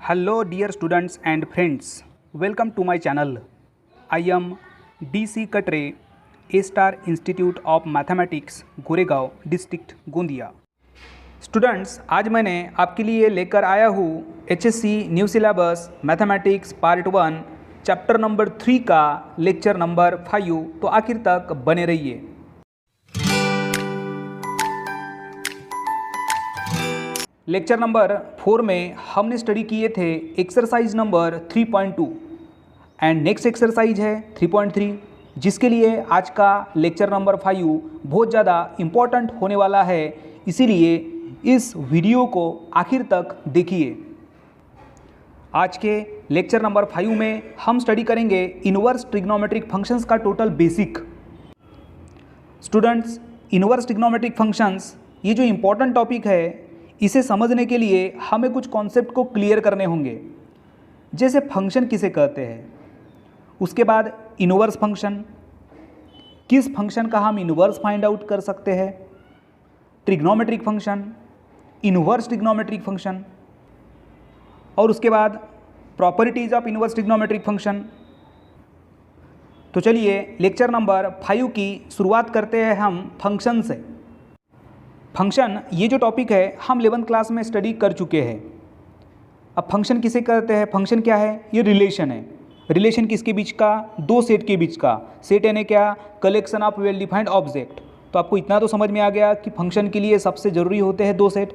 Hello dear students and friends, welcome to my channel. I am DC Katre, A-Star Institute of Mathematics, Goregaon district Gondia. Students, आज मैंने आपके लिए लेकर आया हूँ HSC new syllabus mathematics part 1 chapter number 3 का lecture number 5, तो आखिर तक बने रहिए। लेक्चर नंबर 4 में हमने स्टडी किए थे exercise number 3.2 and next exercise है 3.3, जिसके लिए आज का लेक्चर नंबर 5 बहुत ज़्यादा इम्पॉर्टेंट होने वाला है, इसीलिए इस वीडियो को आखिर तक देखिए। आज के लेक्चर नंबर 5 में हम स्टडी करेंगे इनवर्स ट्रिग्नोमेट्रिक फंक्शंस का total basic. Students, inverse trigonometric functions ये जो इम्पोर्टेंट टॉपिक है, इसे समझने के लिए हमें कुछ कॉन्सेप्ट को क्लियर करने होंगे। जैसे फंक्शन किसे कहते हैं, उसके बाद इनवर्स फंक्शन, किस फंक्शन का हम इनवर्स फाइंड आउट कर सकते हैं, trigonometric function, inverse trigonometric function, और उसके बाद properties of inverse trigonometric function. तो चलिए लेक्चर नंबर 5 की शुरुआत करते हैं हम फंक्शन से। फंक्शन ये जो टॉपिक है हम 11th क्लास में स्टडी कर चुके हैं। अब फंक्शन किसे कहते हैं, फंक्शन क्या है, ये रिलेशन है। रिलेशन किसके बीच का, दो सेट के बीच का। सेट यानी क्या, collection of well defined object. तो आपको इतना तो समझ में आ गया कि फंक्शन के लिए सबसे ज़रूरी होते हैं दो सेट।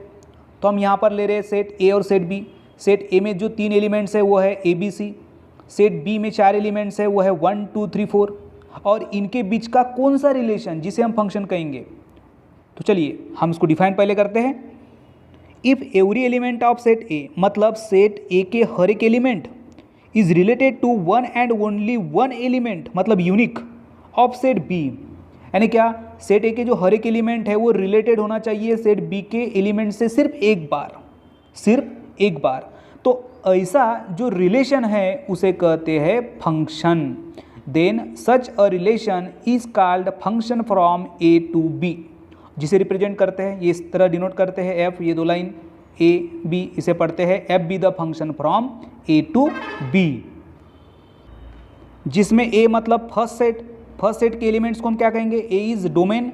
तो हम यहाँ पर ले रहे हैं सेट ए और सेट बी। सेट ए में जो 3 एलिमेंट्स है वो है A B C, set B में 4 एलिमेंट्स है वो है 1 2 3 4, और इनके बीच का कौन सा रिलेशन जिसे हम फंक्शन कहेंगे। तो चलिए हम इसको डिफाइन पहले करते हैं। If every element of set A, मतलब सेट ए के हर एक element is related to one and only one element, मतलब यूनिक ऑफ सेट बी, यानी क्या, सेट ए के जो हर एक एलिमेंट है वो रिलेटेड होना चाहिए सेट बी के एलिमेंट से सिर्फ एक बार। तो ऐसा जो रिलेशन है उसे कहते हैं function. Then such a relation is called function from A to B, जिसे रिप्रेजेंट करते हैं ये इस तरह डिनोट करते हैं एफ, ये दो लाइन ए बी, इसे पढ़ते हैं F be the function from A to B, जिसमें ए मतलब फर्स्ट सेट के एलिमेंट्स को हम क्या कहेंगे, A is domain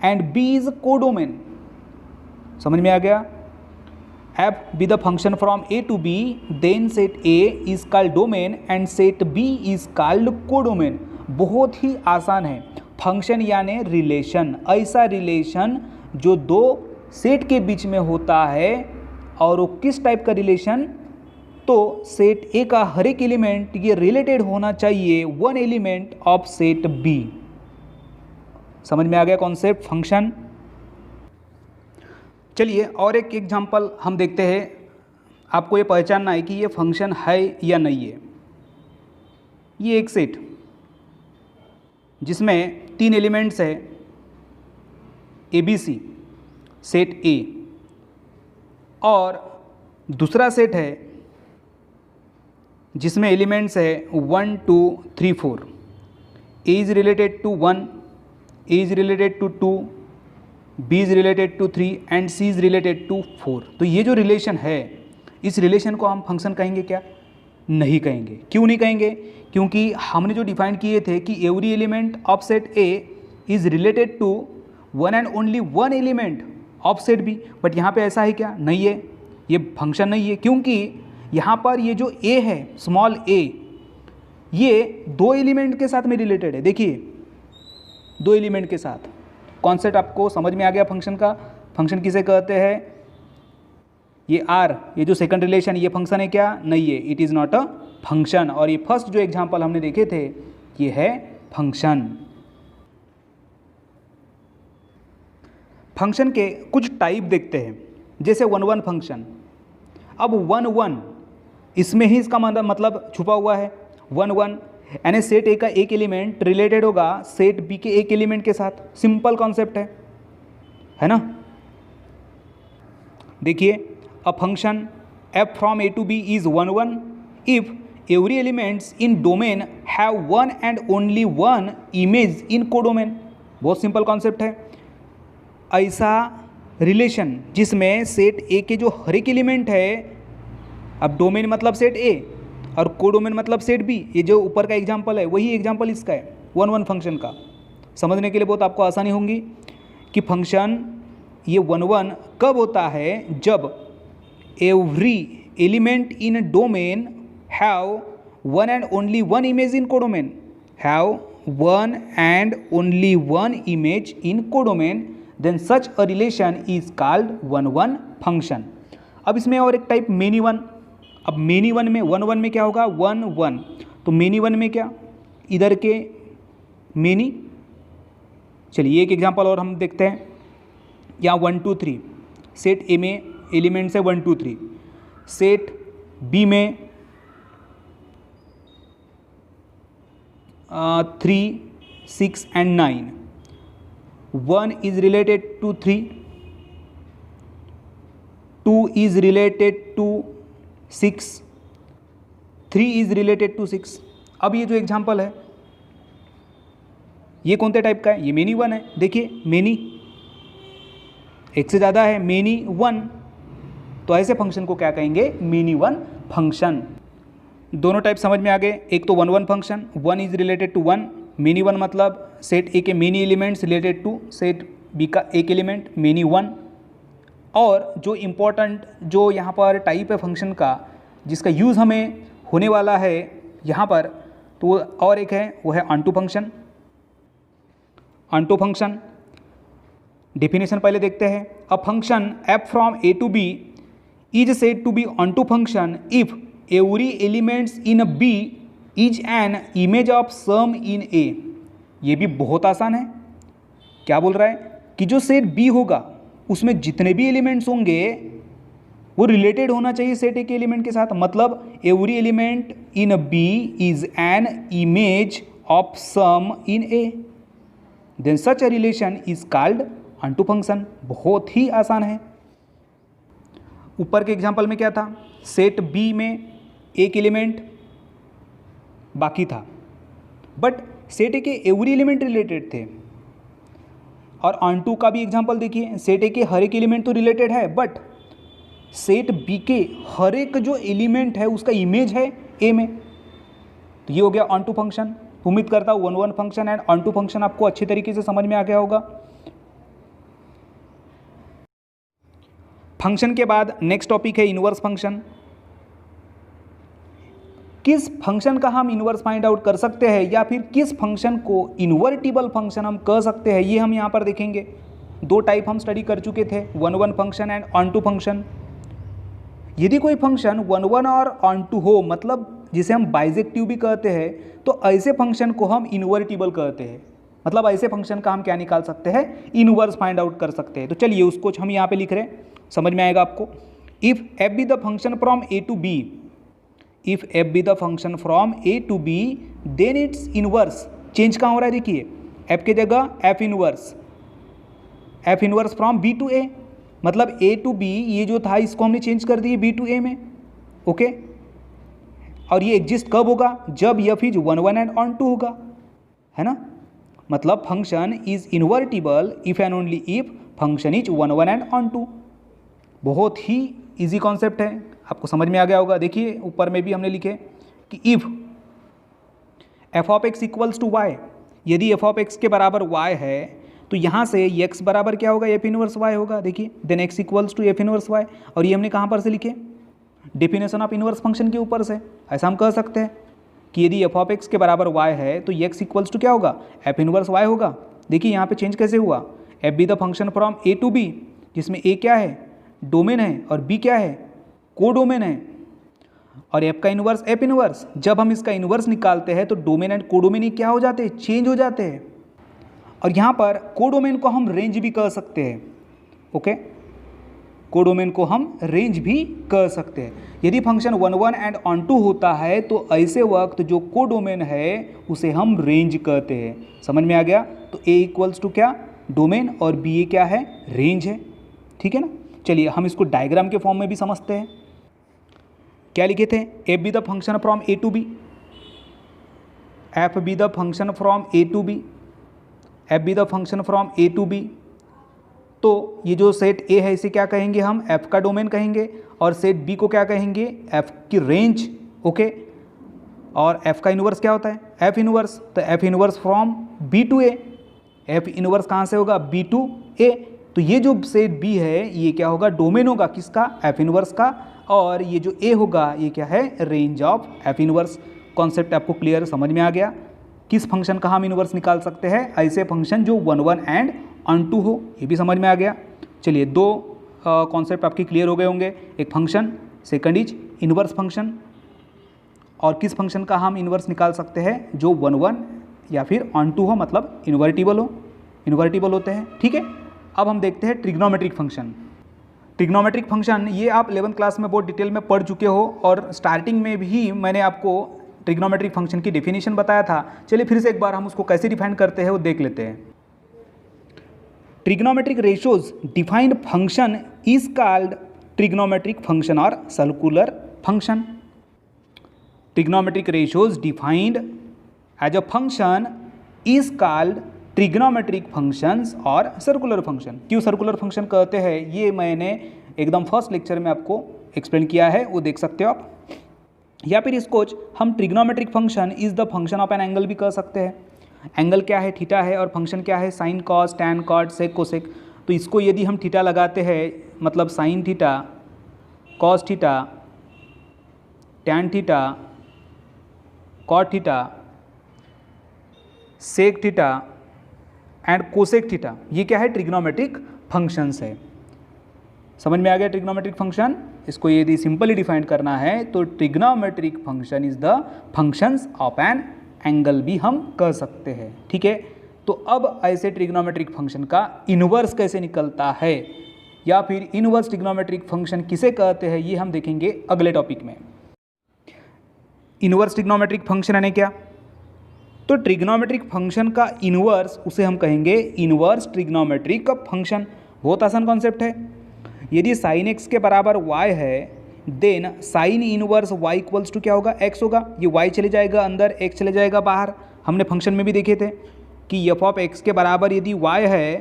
and B is codomain. समझ में आ गया। F be the function from A to B, then set A is called domain and set B is called codomain. बहुत ही आसान है। फंक्शन यानी रिलेशन, ऐसा रिलेशन जो दो सेट के बीच में होता है, और वो किस टाइप का रिलेशन, तो सेट ए का हर एक एलिमेंट ये रिलेटेड होना चाहिए one element of set B. समझ में आ गया कॉन्सेप्ट फंक्शन। चलिए और एक एग्जांपल हम देखते हैं। आपको ये पहचानना है कि ये फंक्शन है या नहीं है। ये एक सेट जिसमें 3 एलिमेंट्स है ए बी सी, सेट ए, और दूसरा सेट है जिसमें एलिमेंट्स है 1 2 3 4। A is related to 1, A is related to 2, B is related to 3 and C is related to 4। तो ये जो रिलेशन है, इस रिलेशन को हम फंक्शन कहेंगे क्या, नहीं कहेंगे। क्यों नहीं कहेंगे, क्योंकि हमने जो डिफाइन किए थे कि every element of set A is related to one and only one element of set B. But यहाँ पे ऐसा है क्या, नहीं है, ये फंक्शन नहीं है, क्योंकि यहाँ पर ये जो ए है, स्मॉल ए, ये 2 एलिमेंट के साथ में रिलेटेड है। देखिए 2 एलिमेंट के साथ। कॉन्सेप्ट आपको समझ में आ गया फंक्शन का। फंक्शन किसे कहते हैं, ये आर, ये जो सेकंड रिलेशन, ये फंक्शन है क्या, नहीं है, it is not a function. और ये फर्स्ट जो एग्जांपल हमने देखे थे ये है फंक्शन। फंक्शन के कुछ टाइप देखते हैं, जैसे 1 1 फंक्शन। अब 1 1 इसमें ही इसका मतलब छुपा हुआ है। 1 1 यानी सेट ए का एक एलिमेंट रिलेटेड होगा सेट बी के एक एलिमेंट के साथ। सिंपल कॉन्सेप्ट है ना। देखिए a function f from A to B is 1 1 if every elements in domain have one and only one image in codomain. बहुत सिंपल कॉन्सेप्ट है। ऐसा रिलेशन जिसमें सेट ए के जो हर एक एलिमेंट है अब डोमेन मतलब सेट ए और कोडोमेन मतलब सेट बी, ये जो ऊपर का एग्जाम्पल है वही एग्जाम्पल इसका है 1 1 फंक्शन का। समझने के लिए बहुत आपको आसानी होगी कि फंक्शन ये 1 1 कब होता है, जब every element in domain have one and only one image in codomain, have one and only one image in codomain, then such a relation is called 1 1 function. अब इसमें और एक टाइप मेनी वन। अब मेनी वन में 1 1 में क्या होगा 1 1, तो मेनी वन में क्या, इधर के मेनी। चलिए एक एग्जांपल और हम देखते हैं, यहाँ 1 2 3 सेट ए में एलिमेंट्स है 1 2 3, सेट बी में 3 6 and 9, 1 is related to 3, 2 is related to 6, 3 is related to 6। अब ये जो एग्जाम्पल है ये कौन से टाइप का है, ये मेनी वन है। देखिए मेनी एक से ज़्यादा है, मेनी वन, तो ऐसे फंक्शन को क्या कहेंगे, मेनी वन फंक्शन। दोनों टाइप समझ में आ गए। एक तो 1 1 function, 1 is related to 1, many one मतलब सेट ए के many elements related to set B का एक एलिमेंट मेनी वन। और जो इम्पोर्टेंट जो यहाँ पर टाइप है फंक्शन का जिसका यूज़ हमें होने वाला है यहाँ पर, तो और एक है वो है onto function. Onto function definition पहले देखते हैं। A function f from A to B is said to be onto function if every elements in B is an image of some in A. ये भी बहुत आसान है। क्या बोल रहा है कि जो सेट बी होगा उसमें जितने भी एलिमेंट्स होंगे वो रिलेटेड होना चाहिए सेट ए के एलिमेंट के साथ। मतलब every element in B is an image of some in A, then such a relation is called onto function. बहुत ही आसान है। ऊपर के एग्जांपल में क्या था, सेट बी में एक एलिमेंट बाकी था, बट सेट ए के एवरी एलिमेंट रिलेटेड थे। और ऑनटू का भी एग्जांपल देखिए, सेट ए के हर एक एलिमेंट तो रिलेटेड है, बट सेट बी के हर एक जो एलिमेंट है उसका इमेज है ए में, तो ये हो गया ऑनटू फंक्शन। उम्मीद करता हूँ 1 1 फंक्शन एंड ऑनटू फंक्शन आपको अच्छी तरीके से समझ में आ गया होगा। फंक्शन के बाद नेक्स्ट टॉपिक है इनवर्स फंक्शन। किस फंक्शन का हम इनवर्स फाइंड आउट कर सकते हैं या फिर किस फंक्शन को इन्वर्टिबल फंक्शन हम कह सकते हैं, ये हम यहाँ पर देखेंगे। दो टाइप हम स्टडी कर चुके थे, 1 1 फंक्शन एंड ऑनटू फंक्शन। यदि कोई फंक्शन 1 1 और ऑनटू हो, मतलब जिसे हम बाइजेक्टिव भी कहते हैं, तो ऐसे फंक्शन को हम इन्वर्टिबल कहते हैं। मतलब ऐसे फंक्शन का हम क्या निकाल सकते हैं, इनवर्स फाइंड आउट कर सकते हैं। तो चलिए उसको हम यहाँ पे लिख रहे हैं, समझ में आएगा आपको। If f be the function from A to B, if f be the function from A to B, then its inverse. Change कहाँ हो रहा है, देखिए एफ के जगह f inverse from B to A, मतलब ए टू बी ये जो था इसको हमने चेंज कर दिए बी टू ए में। ओके, और ये एग्जिस्ट कब होगा, जब F is 1 1 and onto होगा, है ना। मतलब function is invertible if and only if function is 1 1 and onto. बहुत ही इजी कॉन्सेप्ट है, आपको समझ में आ गया होगा। देखिए ऊपर में भी हमने लिखे कि if F of X equals to Y, यदि एफ ऑफ एक्स के बराबर वाई है तो यहाँ से एक्स बराबर क्या होगा, एफ इनवर्स वाई होगा। देखिए then X equals to F inverse Y, और ये हमने कहाँ पर से लिखे, डेफिनेशन ऑफ इनवर्स फंक्शन के ऊपर से। ऐसा हम कह सकते हैं कि यदि एफ ऑफ एक्स के बराबर वाई है तो एक्स इक्वल्स टू क्या होगा, एफ इनवर्स वाई होगा। देखिए यहाँ पे चेंज कैसे हुआ, F be the function from A to B, जिसमें ए क्या है, डोमेन है, और बी क्या है, कोडोमेन है, और एफ का इनवर्स एफ इनवर्स। जब हम इसका इनवर्स निकालते हैं तो डोमेन एंड कोडोमेन क्या हो जाते हैं, चेंज हो जाते हैं। और यहाँ पर कोडोमेन को हम रेंज भी कह सकते हैं। ओके, कोडोमेन को हम रेंज भी कह सकते हैं। यदि फंक्शन 1 1 एंड ऑन टू होता है तो ऐसे वक्त जो कोडोमेन है उसे हम रेंज कहते हैं। समझ में आ गया। तो ए इक्वल्स टू क्या, डोमेन, और बी ए क्या है, रेंज है। ठीक है ना। चलिए हम इसको डायग्राम के फॉर्म में भी समझते हैं। क्या लिखे थे, F be the function from A to B, F be the function from A to B, F be the function from A to B. तो ये जो सेट ए है इसे क्या कहेंगे हम, एफ का डोमेन कहेंगे, और सेट बी को क्या कहेंगे, एफ की रेंज। ओके, और एफ का इन्वर्स क्या होता है, एफ इन्वर्स, तो f inverse from B to A. F inverse कहाँ से होगा, बी टू ए। तो ये जो सेट बी है ये क्या होगा, डोमेन होगा किसका, एफ इन्वर्स का, और ये जो ए होगा ये क्या है, range of F inverse. Concept आपको क्लियर समझ में आ गया। किस फंक्शन का हम इन्वर्स निकाल सकते हैं, ऐसे फंक्शन जो 1 1 एंड ऑन टू हो, ये भी समझ में आ गया। चलिए दो कॉन्सेप्ट आपके क्लियर हो गए होंगे, एक function, second is inverse function. और किस फंक्शन का हम इन्वर्स निकाल सकते हैं, जो 1 1 या फिर ऑन टू हो, मतलब इन्वर्टिबल हो, इन्वर्टिबल होते हैं। ठीक है, अब हम देखते हैं ट्रिग्नोमेट्रिक फंक्शन। ट्रिग्नोमेट्रिक फंक्शन ये आप 11th क्लास में बहुत डिटेल में पढ़ चुके हो, और स्टार्टिंग में भी मैंने आपको ट्रिग्नोमेट्रिक फंक्शन की डेफिनेशन बताया था। चलिए फिर से एक बार हम उसको कैसे डिफाइन करते हैं वो देख लेते हैं। Trigonometric ratios defined function is called trigonometric function और circular function. Trigonometric ratios defined as a function is called trigonometric functions और सर्कुलर फंक्शन। क्यों सर्कुलर फंक्शन कहते हैं ये मैंने एकदम फर्स्ट लेक्चर में आपको एक्सप्लेन किया है, वो देख सकते हो आप। या फिर इसको हम trigonometric function is the function of an angle भी कह सकते हैं। एंगल क्या है, थीटा है, और फंक्शन क्या है, sine cos tan cot sec cosec. तो इसको यदि हम थीटा लगाते हैं, मतलब sine theta, cos theta, tan theta, cot theta, sec theta and cosec theta, ये क्या है, ट्रिग्नोमेट्रिक फंक्शंस है। समझ में आ गया ट्रिग्नोमेट्रिक फंक्शन। इसको यदि सिंपली डिफाइन करना है तो trigonometric function is the functions of an angle भी हम कह सकते हैं। ठीक है, तो अब ऐसे ट्रिग्नोमेट्रिक फंक्शन का इन्वर्स कैसे निकलता है, या फिर इन्वर्स ट्रिग्नोमेट्रिक फंक्शन किसे कहते हैं, ये हम देखेंगे अगले टॉपिक में। इन्वर्स ट्रिग्नोमेट्रिक फंक्शन यानी क्या, तो ट्रिग्नोमेट्रिक फंक्शन का इन्वर्स उसे हम कहेंगे इन्वर्स ट्रिग्नोमेट्रिक फंक्शन। बहुत आसान कॉन्सेप्ट है। यदि साइन एक्स के बराबर वाई है, then sine inverse y equals to क्या होगा, एक्स होगा। ये वाई चले जाएगा अंदर, एक्स चले जाएगा बाहर। हमने फंक्शन में भी देखे थे कि एफ ऑफ एक्स के बराबर यदि वाई है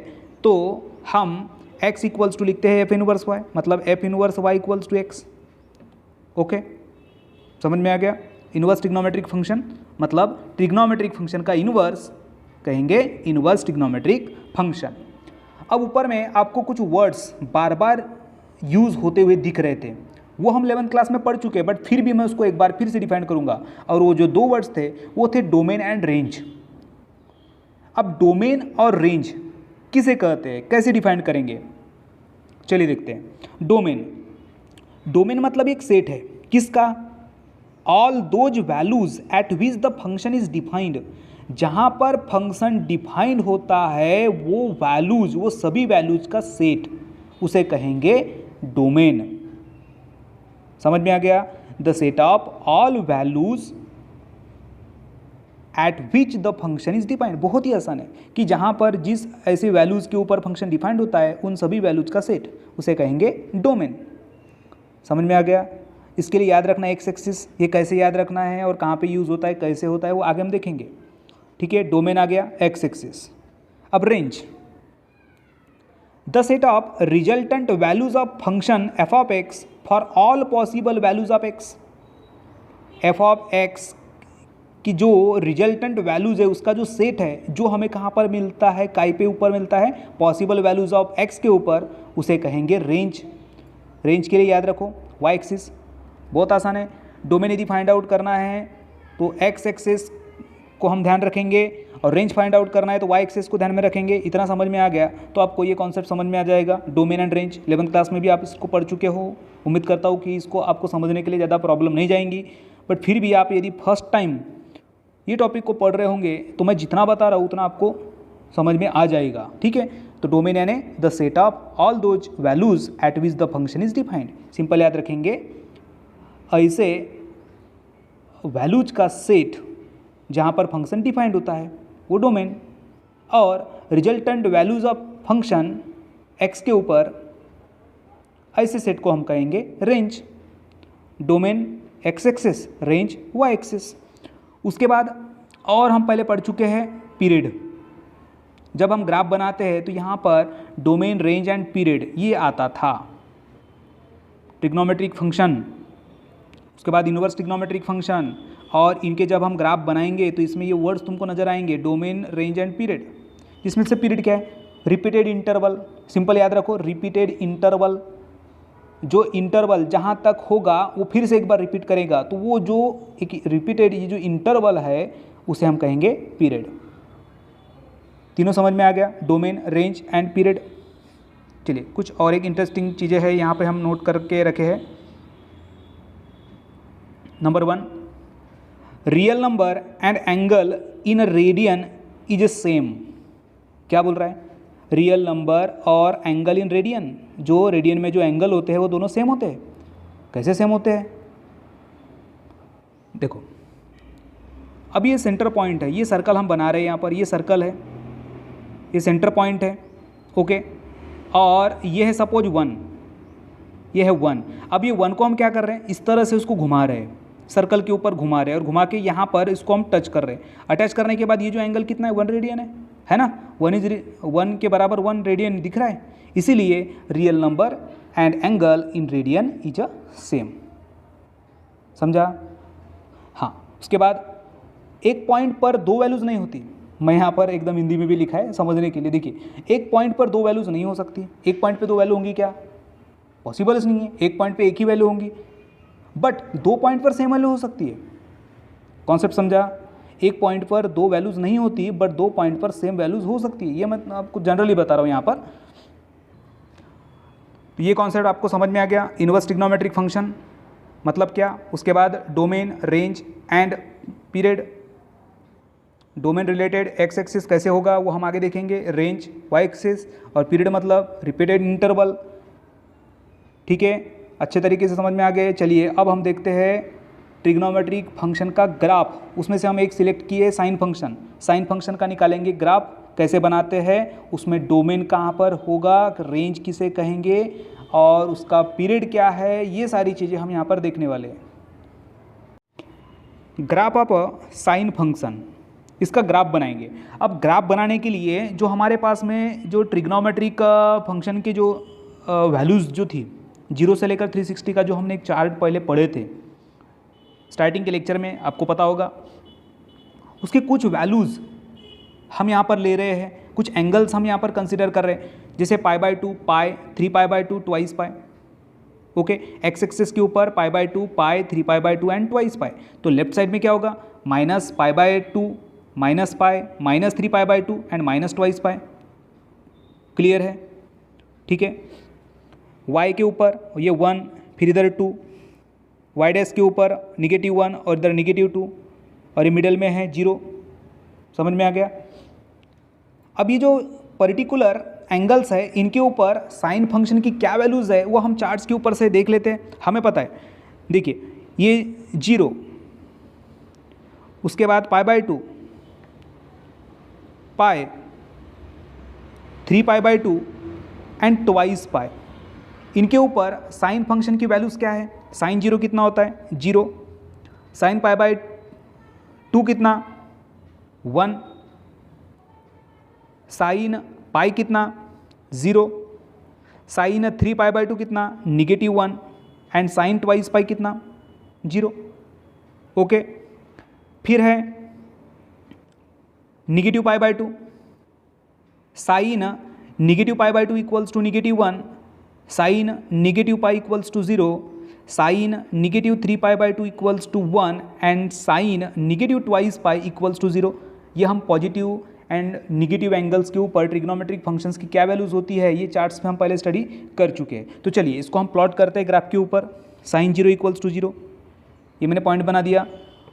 तो हम एक्स इक्वल्स टू लिखते हैं एफ इनवर्स वाई, मतलब f inverse y equals to x. Okay, समझ में आ गया। इनवर्स ट्रिग्नोमेट्रिक फंक्शन मतलब ट्रिग्नोमेट्रिक फंक्शन का इनवर्स कहेंगे इनवर्स ट्रिग्नोमेट्रिक फंक्शन। अब ऊपर में आपको कुछ वर्ड्स बार बार यूज़ होते हुए दिख रहे थे, वो हम 11th क्लास में पढ़ चुके हैं, बट फिर भी मैं उसको एक बार फिर से डिफाइन करूंगा। और वो जो दो वर्ड्स थे वो थे डोमेन एंड रेंज। अब डोमेन और रेंज किसे कहते हैं, कैसे डिफाइन करेंगे, चलिए देखते हैं। डोमेन मतलब एक सेट है, किसका, all those values eight which the function is defined. जहाँ पर फंक्शन डिफाइंड होता है वो वैल्यूज, वो सभी वैल्यूज का सेट, उसे कहेंगे डोमेन। समझ में आ गया। The set of all values eight which the function is defined. बहुत ही आसान है कि जहाँ पर जिस ऐसे वैल्यूज के ऊपर फंक्शन डिफाइंड होता है उन सभी वैल्यूज का सेट, उसे कहेंगे डोमेन। समझ में आ गया। इसके लिए याद रखना एक्स एक्सिस, ये कैसे याद रखना है और कहाँ पे यूज़ होता है, कैसे होता है, वो आगे हम देखेंगे। ठीक है, डोमेन आ गया, एक्स एक्सिस। अब range, the set of resultant values of function F of x for all possible values of x. F of x की जो रिजल्टेंट वैल्यूज है उसका जो सेट है, जो हमें कहाँ पर मिलता है, काय पे ऊपर मिलता है, पॉसिबल वैल्यूज ऑफ एक्स के ऊपर, उसे कहेंगे रेंज। रेंज के लिए याद रखो वाई एक्सिस, बहुत आसान है। डोमेन यदि फाइंड आउट करना है तो एक्स एक्सिस को हम ध्यान रखेंगे, और रेंज फाइंड आउट करना है तो वाई एक्सिस को ध्यान में रखेंगे। इतना समझ में आ गया तो आपको ये कॉन्सेप्ट समझ में आ जाएगा। Domain and range 11th class में भी आप इसको पढ़ चुके हो। उम्मीद करता हूँ कि इसको आपको समझने के लिए ज़्यादा प्रॉब्लम नहीं जाएंगी, बट फिर भी आप यदि फर्स्ट टाइम ये टॉपिक को पढ़ रहे होंगे तो मैं जितना बता रहा हूँ उतना आपको समझ में आ जाएगा। ठीक है, तो डोमेन यानी the set of all those values eight which the function is defined. Simple याद रखेंगे, ऐसे वैल्यूज का सेट जहाँ पर फंक्शन डिफाइंड होता है वो डोमेन, और resultant values of function x के ऊपर, ऐसे सेट को हम कहेंगे range. Domain x axis, range y axis. उसके बाद और हम पहले पढ़ चुके हैं पीरियड। जब हम ग्राफ बनाते हैं तो यहाँ पर डोमेन, रेंज एंड पीरियड ये आता था। ट्रिग्नोमेट्रिक फंक्शन, उसके बाद इन्वर्स ट्रिग्नोमेट्रिक फंक्शन, और इनके जब हम ग्राफ बनाएंगे तो इसमें ये वर्ड्स तुमको नजर आएंगे, डोमेन, रेंज एंड पीरियड। इसमें से पीरियड क्या है? रिपीटेड इंटरवल, सिंपल याद रखो, रिपीटेड इंटरवल, जो इंटरवल जहाँ तक होगा वो फिर से एक बार रिपीट करेगा, तो वो जो एक रिपीटेड ये जो इंटरवल है उसे हम कहेंगे पीरियड। तीनों समझ में आ गया, डोमेन, रेंज एंड पीरियड। चलिए कुछ और एक इंटरेस्टिंग चीज़ें हैं यहाँ पे हम नोट करके रखे हैं। Number 1, real number and angle in radian is same. क्या बोल रहा है? रियल नंबर और एंगल इन रेडियन, जो रेडियन में जो एंगल होते हैं वो दोनों सेम होते हैं। कैसे सेम होते हैं? देखो, अब ये सेंटर पॉइंट है, ये सर्कल हम बना रहे हैं यहाँ पर, ये सर्कल है, ये सेंटर पॉइंट है, ओके, और ये है सपोज 1, ये है 1। अब ये 1 को हम क्या कर रहे हैं? इस तरह से उसको घुमा रहे हैं, सर्कल के ऊपर घुमा रहे हैं, और घुमा के यहाँ पर इसको हम टच कर रहे हैं। अटैच करने के बाद ये जो एंगल कितना है? 1 रेडियन है ना? 1 के बराबर 1 रेडियन दिख रहा है, इसीलिए real number and angle in radian is a same. समझा? हाँ, उसके बाद एक पॉइंट पर दो वैल्यूज़ नहीं होती। मैं यहाँ पर एकदम हिंदी में भी लिखा है समझने के लिए। देखिए, एक पॉइंट पर दो वैल्यूज़ नहीं हो सकती। एक पॉइंट पे दो वैल्यू होंगी क्या? पॉसिबल नहीं है। एक पॉइंट पे एक ही वैल्यू होंगी, बट दो पॉइंट पर सेम वैल्यू हो सकती है। कॉन्सेप्ट समझा? एक पॉइंट पर दो वैल्यूज़ नहीं होती, बट दो पॉइंट पर सेम वैल्यूज़ हो सकती है। ये मैं आपको जनरली बता रहा हूँ यहाँ पर। तो ये कॉन्सेप्ट आपको समझ में आ गया। इनवर्स ट्रिग्नोमेट्रिक फंक्शन मतलब क्या, उसके बाद domain, range and period. Domain related x axis कैसे होगा वो हम आगे देखेंगे, रेंज वाई एक्सिस, और पीरियड मतलब रिपीटेड इंटरवल। ठीक है, अच्छे तरीके से समझ में आ गए। चलिए अब हम देखते हैं ट्रिग्नोमेट्रिक फंक्शन का ग्राफ। उसमें से हम एक सिलेक्ट किए साइन फंक्शन। साइन फंक्शन का निकालेंगे ग्राफ, कैसे बनाते हैं, उसमें डोमेन कहाँ पर होगा, रेंज किसे कहेंगे, और उसका पीरियड क्या है, ये सारी चीज़ें हम यहाँ पर देखने वाले हैं। ग्राफ ऑफ साइन फंक्शन, इसका ग्राफ बनाएंगे। अब ग्राफ बनाने के लिए जो हमारे पास में जो ट्रिग्नोमेट्रिक फंक्शन की जो वैल्यूज़ जो थी 0 से लेकर 360 का जो हमने एक चार्ट पहले पढ़े थे स्टार्टिंग के लेक्चर में, आपको पता होगा, उसके कुछ वैल्यूज़ हम यहाँ पर ले रहे हैं, कुछ एंगल्स हम यहाँ पर कंसिडर कर रहे हैं, जैसे π/2, पाई, 3π/2, ट्वाइस पाई। ओके, एक्स एक्सिस के ऊपर π/2, पाई, 3π/2 एंड ट्वाइस पाई। तो लेफ्ट साइड में क्या होगा? -π/2, minus pi, -3π/2 and minus twice pi. Clear है? ठीक है। y के ऊपर ये 1, फिर इधर 2, y डैश के ऊपर -1 और इधर -2, और ये मिडल में है 0। समझ में आ गया? अब ये जो पर्टिकुलर एंगल्स है, इनके ऊपर साइन फंक्शन की क्या वैल्यूज़ है वो हम चार्ट्स के ऊपर से देख लेते हैं, हमें पता है। देखिए, ये 0, उसके बाद π/2, पाई, 3π/2 एंड ट्वाइस पाई। इनके ऊपर साइन फंक्शन की वैल्यूज़ क्या है? साइन 0 कितना होता है? 0। साइन π/2 कितना? 1। साइन पाई कितना? 0। साइन 3π/2 कितना? -1। एंड साइन ट्वाइस पाई कितना? 0। ओके, फिर है -π/2, sine -π/2 equals to -1, sine -π equals to 0, sine -3π/2 equals to 1 and sine -2 pi equals to 0। ये हम पॉजिटिव एंड निगेटिव एंगल्स के ऊपर ट्रिग्नोमेट्रिक फंक्शंस की क्या वैल्यूज़ होती है ये चार्ट्स में हम पहले स्टडी कर चुके हैं। तो चलिए इसको हम प्लॉट करते हैं ग्राफ के ऊपर। साइन 0 इक्वल्स टू 0, ये मैंने पॉइंट बना दिया।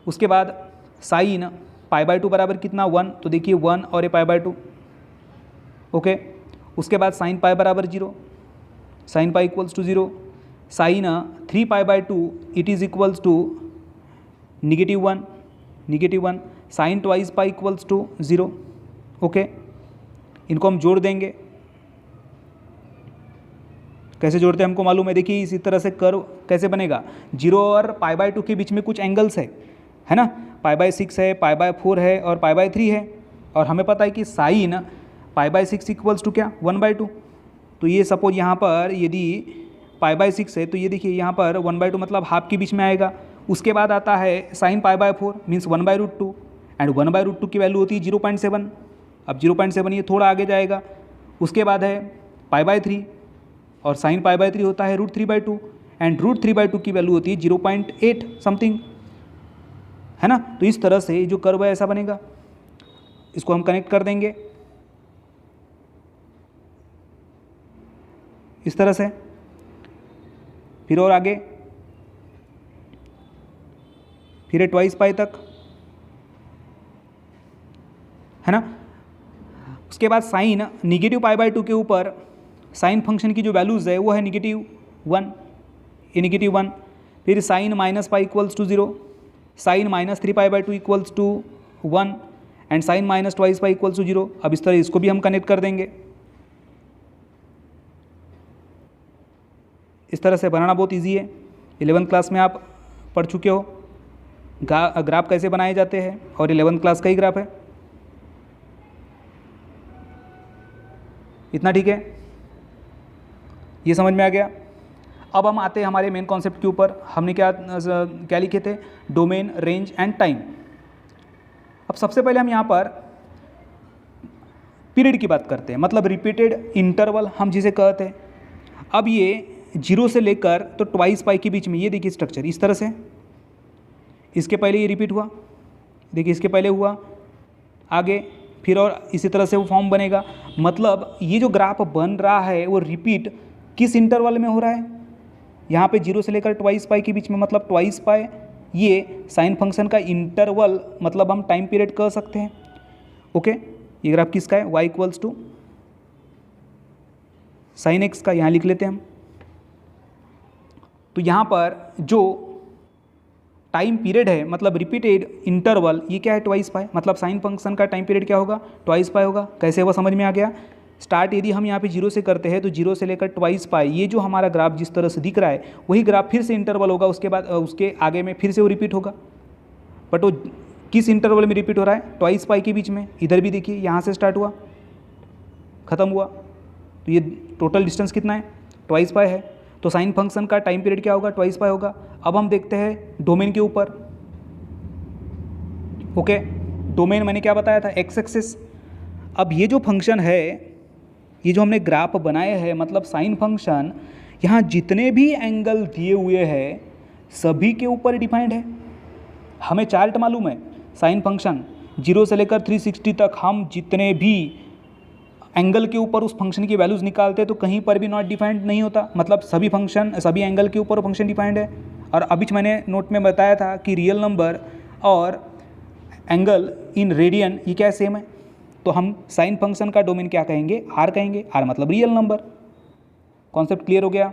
उसके बाद साइन π/2 बराबर कितना? 1। तो देखिए 1 और ये π/2। ओके, उसके बाद साइन पाई बराबर 0, sine pi equals to 0, sine 3π/2 it is equals to -1, sine twice pi equals to 0। Okay, इनको हम जोड़ देंगे। कैसे जोड़ते हैं हमको मालूम है। देखिए इसी तरह से कर्व कैसे बनेगा, 0 और π/2 के बीच में कुछ एंगल्स है ना, π/6 है, π/4 है और π/3 है, और हमें पता है कि साइन π/6 इक्वल्स टू क्या? 1/2। तो ये सपोज यहाँ पर यदि π/6 है, तो ये देखिए यहाँ पर 1/2 मतलब हाफ के बीच में आएगा। उसके बाद आता है sin π/4 मीन्स 1/√2 एंड 1/√2 की वैल्यू होती है 0.7। अब 0.7 ये थोड़ा आगे जाएगा। उसके बाद है π/3 और sin π/3 होता है √3/2 एंड √3/2 की वैल्यू होती है 0.8 समथिंग, है ना। तो इस तरह से जो कर्व है ऐसा बनेगा, इसको हम कनेक्ट कर देंगे इस तरह से। फिर और आगे फिर है 2 पाई तक, है ना। उसके बाद साइन निगेटिव π/2 के ऊपर साइन फंक्शन की जो वैल्यूज़ है वो है -1, ये -1। फिर साइन -π = 0, साइन -3π/2 = 1 एंड साइन -2 π = 0। अब इस तरह इसको भी हम कनेक्ट कर देंगे। इस तरह से बनाना बहुत इजी है, 11th क्लास में आप पढ़ चुके हो ग्राफ कैसे बनाए जाते हैं, और 11th क्लास का ही ग्राफ है। इतना ठीक है, ये समझ में आ गया। अब हम आते हैं हमारे मेन कॉन्सेप्ट के ऊपर। हमने क्या लिखे थे, डोमेन, रेंज एंड टाइम। अब सबसे पहले हम यहाँ पर पीरियड की बात करते हैं, मतलब रिपीटेड इंटरवल हम जिसे कहते हैं। अब ये 0 से लेकर तो 2 पाई के बीच में, ये देखिए स्ट्रक्चर इस तरह से, इसके पहले ये रिपीट हुआ, देखिए इसके पहले हुआ, आगे फिर और इसी तरह से वो फॉर्म बनेगा। मतलब ये जो ग्राफ बन रहा है वो रिपीट किस इंटरवल में हो रहा है, यहाँ पे 0 से लेकर 2 पाई के बीच में, मतलब 2 पाई ये साइन फंक्शन का इंटरवल, मतलब हम टाइम पीरियड कह सकते हैं। ओके, ये ग्राफ किसका है, y = साइन x का, यहाँ लिख लेते हैं हम। तो यहाँ पर जो टाइम पीरियड है, मतलब रिपीटेड इंटरवल, ये क्या है 2 पाई, मतलब साइन फंक्शन का टाइम पीरियड क्या होगा, 2 पाई होगा। कैसे वो समझ में आ गया। स्टार्ट यदि हम यहाँ पे 0 से करते हैं तो 0 से लेकर 2 पाई, ये जो हमारा ग्राफ जिस तरह से दिख रहा है वही ग्राफ फिर से इंटरवल होगा, उसके बाद उसके आगे में फिर से वो रिपीट होगा। बट वो किस इंटरवल में रिपीट हो रहा है, 2 पाई के बीच में। इधर भी देखिए यहाँ से स्टार्ट हुआ, ख़त्म हुआ, तो ये टोटल डिस्टेंस कितना है, 2 पाई है। तो साइन फंक्शन का टाइम पीरियड क्या होगा, 2 पाई होगा। अब हम देखते हैं डोमेन के ऊपर। ओके, डोमेन मैंने क्या बताया था, एक्स एक्सिस। अब ये जो फंक्शन है, ये जो हमने ग्राफ बनाए हैं, मतलब साइन फंक्शन, यहाँ जितने भी एंगल दिए हुए हैं सभी के ऊपर डिफाइंड है। हमें चार्ट मालूम है, साइन फंक्शन 0 से लेकर 360 तक हम जितने भी एंगल के ऊपर उस फंक्शन की वैल्यूज़ निकालते हैं तो कहीं पर भी नॉट डिफाइंड नहीं होता, मतलब सभी फंक्शन सभी एंगल के ऊपर फंक्शन डिफाइंड है। और अभी मैंने नोट में बताया था कि रियल नंबर और एंगल इन रेडियन ये क्या सेम है, तो हम साइन फंक्शन का डोमेन क्या कहेंगे, आर कहेंगे। आर मतलब रियल नंबर। कॉन्सेप्ट क्लियर हो गया।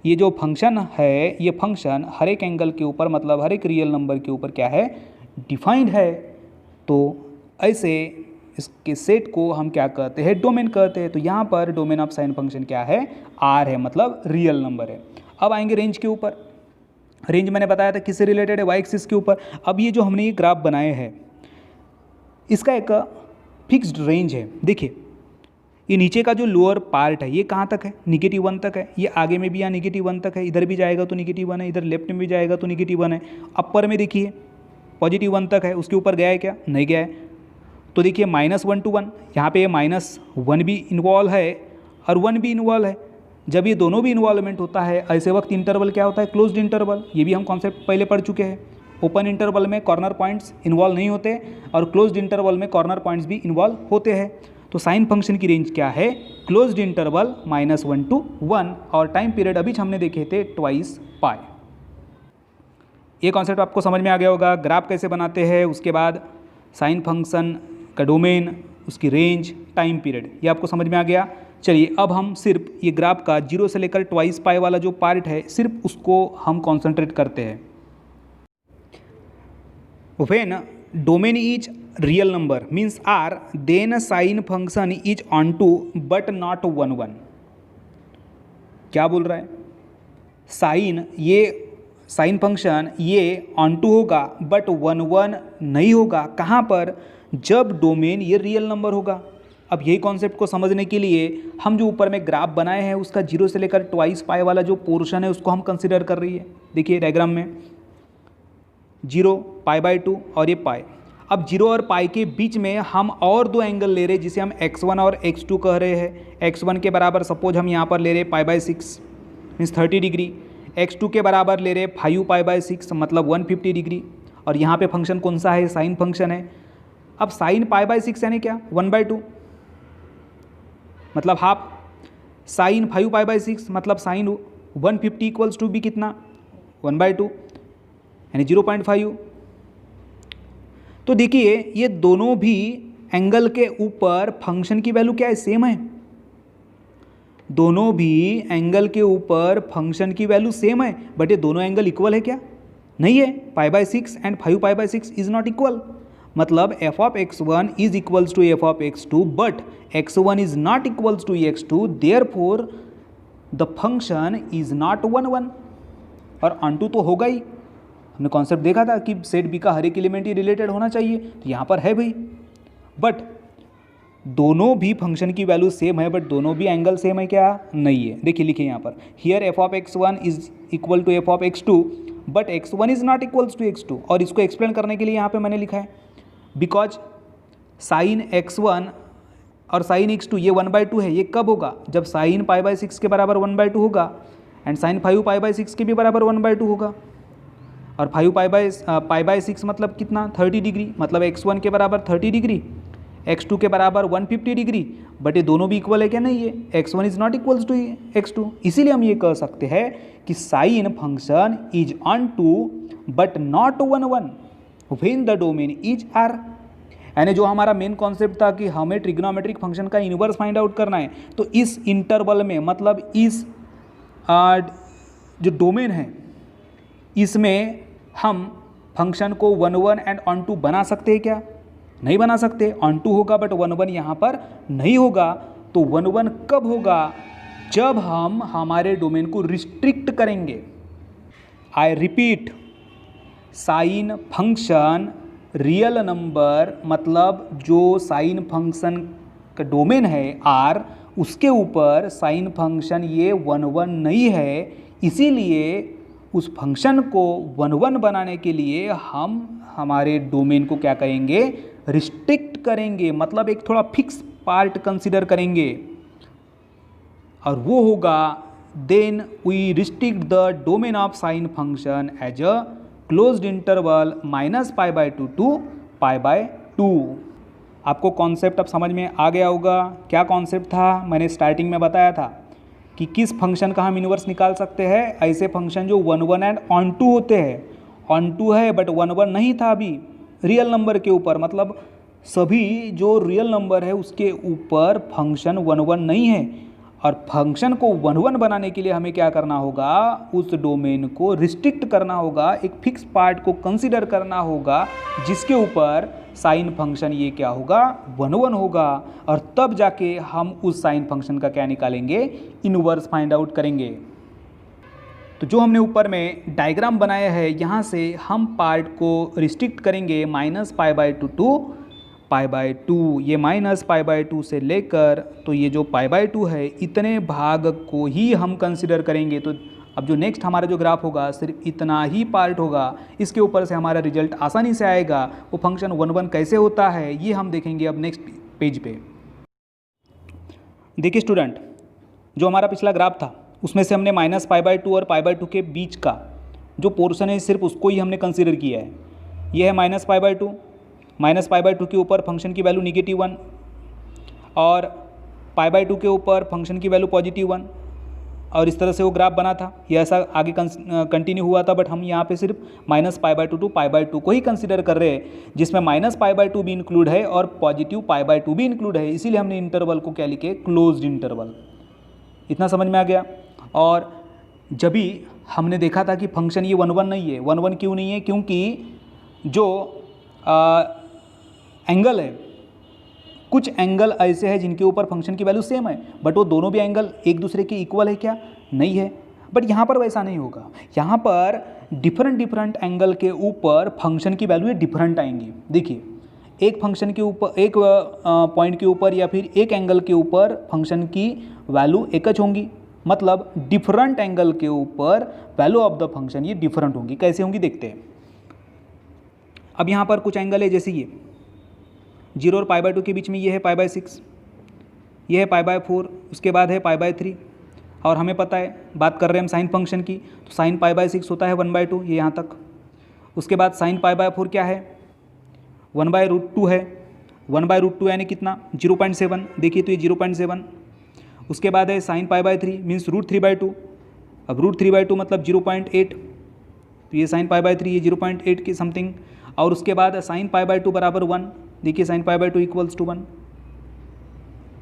ये जो फंक्शन है, ये फंक्शन हर एक एंगल के ऊपर, मतलब हर एक रियल नंबर के ऊपर क्या है, डिफाइंड है। तो ऐसे इसके सेट को हम क्या कहते हैं, डोमेन कहते हैं। तो यहाँ पर डोमेन ऑफ साइन फंक्शन क्या है, आर है, मतलब रियल नंबर है। अब आएंगे रेंज के ऊपर। रेंज मैंने बताया था किससे रिलेटेड है, वाई एक्सिस के ऊपर। अब ये जो हमने ये ग्राफ बनाए हैं इसका एक फिक्स्ड रेंज है। देखिए ये नीचे का जो लोअर पार्ट है ये कहाँ तक है, -1 तक है। ये आगे में भी यहाँ -1 तक है, इधर भी जाएगा तो -1 है, इधर लेफ्ट में भी जाएगा तो -1 है। अपर में देखिए +1 तक है, उसके ऊपर गया है क्या, नहीं गया है। तो देखिए -1 to 1, यहाँ पे -1 भी इन्वॉल्व है और 1 भी इन्वॉल्व है। जब ये दोनों भी इन्वॉल्वमेंट होता है ऐसे वक्त इंटरवल क्या होता है, क्लोज्ड इंटरवल। ये भी हम कॉन्सेप्ट पहले पढ़ चुके हैं। ओपन इंटरवल में कॉर्नर पॉइंट्स इन्वॉल्व नहीं होते और क्लोज्ड इंटरवल में कॉर्नर पॉइंट्स भी इन्वॉल्व होते हैं। तो साइन फंक्शन की रेंज क्या है, क्लोज्ड इंटरवल -1 to 1, और टाइम पीरियड अभी हमने देखे थे 2 पाई। ये कॉन्सेप्ट आपको समझ में आ गया होगा। ग्राफ कैसे बनाते हैं, उसके बाद साइन फंक्शन का डोमेन, उसकी रेंज, टाइम पीरियड, ये आपको समझ में आ गया। चलिए अब हम सिर्फ ये ग्राफ का 0 से लेकर 2 पाई वाला जो पार्ट है सिर्फ उसको हम कॉन्सेंट्रेट करते हैं। When domain is real number means R, then sine function is onto but not 1 क्या बोल रहा है, साइन फंक्शन ये ऑन टू होगा बट 1 नहीं होगा। कहाँ पर, जब डोमेन ये रियल नंबर होगा। अब यही कॉन्सेप्ट को समझने के लिए हम जो ऊपर में ग्राफ बनाए हैं उसका 0 से लेकर ट्वाइस पाई वाला जो पोर्शन है उसको हम कंसिडर कर रही है। देखिए डायग्राम में 0 π/2 और ये पाई। अब 0 और पाई के बीच में हम और दो एंगल ले रहे हैं जिसे हम x1 और x2 कह रहे हैं। x1 के बराबर सपोज हम यहाँ पर ले रहे π/6 मीन्स 30 डिग्री, x2 के बराबर ले रहे 5 π/6 मतलब 150 डिग्री। और यहाँ पे फंक्शन कौन सा है, साइन फंक्शन है। अब साइन π/6 यानी क्या 1/2 मतलब हाफ, साइन 5 π/6 मतलब साइन 150 इक्वल्स टू भी कितना 1/2 यानी 0.5। तो देखिए ये दोनों भी एंगल के ऊपर फंक्शन की वैल्यू क्या है, सेम है। दोनों भी एंगल के ऊपर फंक्शन की वैल्यू सेम है, बट ये दोनों एंगल इक्वल है क्या, नहीं है। π/6 एंड 5 π/6 इज नॉट इक्वल, मतलब f of x1 is equals to f of x2 but x1 is not equals to x2, therefore the function is not 1 1। और ऑन टू तो होगा ही, हमने कॉन्सेप्ट देखा था कि सेट बी का हर एक एलिमेंट ही रिलेटेड होना चाहिए, तो यहाँ पर है भाई। बट दोनों भी फंक्शन की वैल्यू सेम है, बट दोनों भी एंगल सेम है क्या, नहीं है। देखिए लिखिए यहाँ पर, here f of x1 is equal to f of x2 but x1 is not equals to x2। और इसको एक्सप्लेन करने के लिए यहाँ पे मैंने लिखा है बिकॉज साइन x1 और साइन x2 ये 1/2 है। ये कब होगा, जब साइन π/6 के बराबर 1/2 होगा एंड साइन 5 π/6 के भी बराबर 1/2 होगा। और 5 π/6 मतलब कितना 30 डिग्री, मतलब x1 के बराबर 30 डिग्री, x2 के बराबर 150 डिग्री। बट ये दोनों भी इक्वल है क्या, नहीं है। x1 is not equals to x2, इसीलिए हम ये कह सकते हैं कि sine function is onto but not 1 1 when the domain is R। यानी जो हमारा मेन कॉन्सेप्ट था कि हमें ट्रिग्नोमेट्रिक फंक्शन का इनवर्स फाइंड आउट करना है, तो इस इंटरवल में मतलब इस जो डोमेन है इसमें हम फंक्शन को 1 1 एंड ऑन टू बना सकते हैं क्या, नहीं बना सकते। ऑन टू होगा बट 1 1 यहाँ पर नहीं होगा। तो 1 1 कब होगा, जब हम हमारे डोमेन को रिस्ट्रिक्ट करेंगे। I repeat, sine function real number मतलब जो साइन फंक्शन का डोमेन है R, उसके ऊपर साइन फंक्शन ये 1 1 नहीं है। इसीलिए उस फंक्शन को 1 1 बनाने के लिए हम हमारे डोमेन को क्या करेंगे, रिस्ट्रिक्ट करेंगे, मतलब एक थोड़ा फिक्स पार्ट कंसिडर करेंगे। और वो होगा then we restrict the domain of sine function as a closed interval -π/2 to π/2। आपको कॉन्सेप्ट अब समझ में आ गया होगा। क्या कॉन्सेप्ट था, मैंने स्टार्टिंग में बताया था कि किस फंक्शन का हम इन्वर्स निकाल सकते हैं। ऐसे फंक्शन जो 1 1 एंड ऑन टू होते हैं। ऑन टू है बट 1 1 नहीं था अभी रियल नंबर के ऊपर, मतलब सभी जो रियल नंबर है उसके ऊपर फंक्शन 1 1 नहीं है। और फंक्शन को 1 1 बनाने के लिए हमें क्या करना होगा, उस डोमेन को रिस्ट्रिक्ट करना होगा, एक फिक्स पार्ट को कंसीडर करना होगा जिसके ऊपर साइन फंक्शन ये क्या होगा, 1 1 होगा। और तब जाके हम उस साइन फंक्शन का क्या निकालेंगे, इनवर्स फाइंड आउट करेंगे। तो जो हमने ऊपर में डायग्राम बनाया है, यहाँ से हम पार्ट को रिस्ट्रिक्ट करेंगे -π/2 टू π/2। ये -π/2 से लेकर तो ये जो π/2 है इतने भाग को ही हम कंसिडर करेंगे। तो अब जो नेक्स्ट हमारा जो ग्राफ होगा सिर्फ इतना ही पार्ट होगा, इसके ऊपर से हमारा रिजल्ट आसानी से आएगा। वो फंक्शन 1 1 कैसे होता है ये हम देखेंगे अब नेक्स्ट पेज पे। देखिए स्टूडेंट, जो हमारा पिछला ग्राफ था उसमें से हमने -π/2 और π/2 के बीच का जो पोर्शन है सिर्फ उसको ही हमने कंसिडर किया है। ये है -π/2, -π/2 के ऊपर फंक्शन की वैल्यू -1 और π/2 के ऊपर फंक्शन की वैल्यू +1। और इस तरह से वो ग्राफ बना था। ये ऐसा आगे कंटिन्यू हुआ था, बट हम यहाँ पे सिर्फ -π/2 टू π/2 को ही कंसिडर कर रहे हैं, जिसमें -π/2 भी इंक्लूड है और +π/2 भी इंक्लूड है। इसीलिए हमने इंटरवल को क्या लिखे, क्लोज्ड इंटरवल। इतना समझ में आ गया। और जब भी हमने देखा था कि फंक्शन ये 1 1 नहीं है। 1 1 क्यों नहीं है, क्योंकि जो एंगल है, कुछ एंगल ऐसे हैं जिनके ऊपर फंक्शन की वैल्यू सेम है, बट वो दोनों भी एंगल एक दूसरे के इक्वल है क्या, नहीं है। बट यहाँ पर वैसा नहीं होगा। यहाँ पर डिफरेंट एंगल के ऊपर फंक्शन की वैल्यू डिफरेंट आएंगी। देखिए एक फंक्शन के ऊपर, एक पॉइंट के ऊपर या फिर एक एंगल के ऊपर फंक्शन की वैल्यू एक च होंगी, मतलब डिफरेंट एंगल के ऊपर वैल्यू ऑफ द फंक्शन ये डिफरेंट होंगी। कैसे होंगी देखते हैं। अब यहाँ पर कुछ एंगल है, जैसे ये 0 और π/2 के बीच में ये है π/6, ये है π/4, उसके बाद है π/3, और हमें पता है, बात कर रहे हैं हम साइन फंक्शन की, तो साइन π/6 होता है 1/2, ये यहाँ तक। उसके बाद साइन π/4 क्या है, 1/√2 है, 1/√2 यानी कितना, 0.7, देखिए तो ये 0.7। उसके बाद है साइन π/3 मीन्स √3/2, अब √3/2 मतलब 0.8, तो ये साइन π/3 ये 0.8 के समथिंग। और उसके बाद साइन π/2 बराबर 1, देखिए साइन π/2 इक्वल्स टू 1।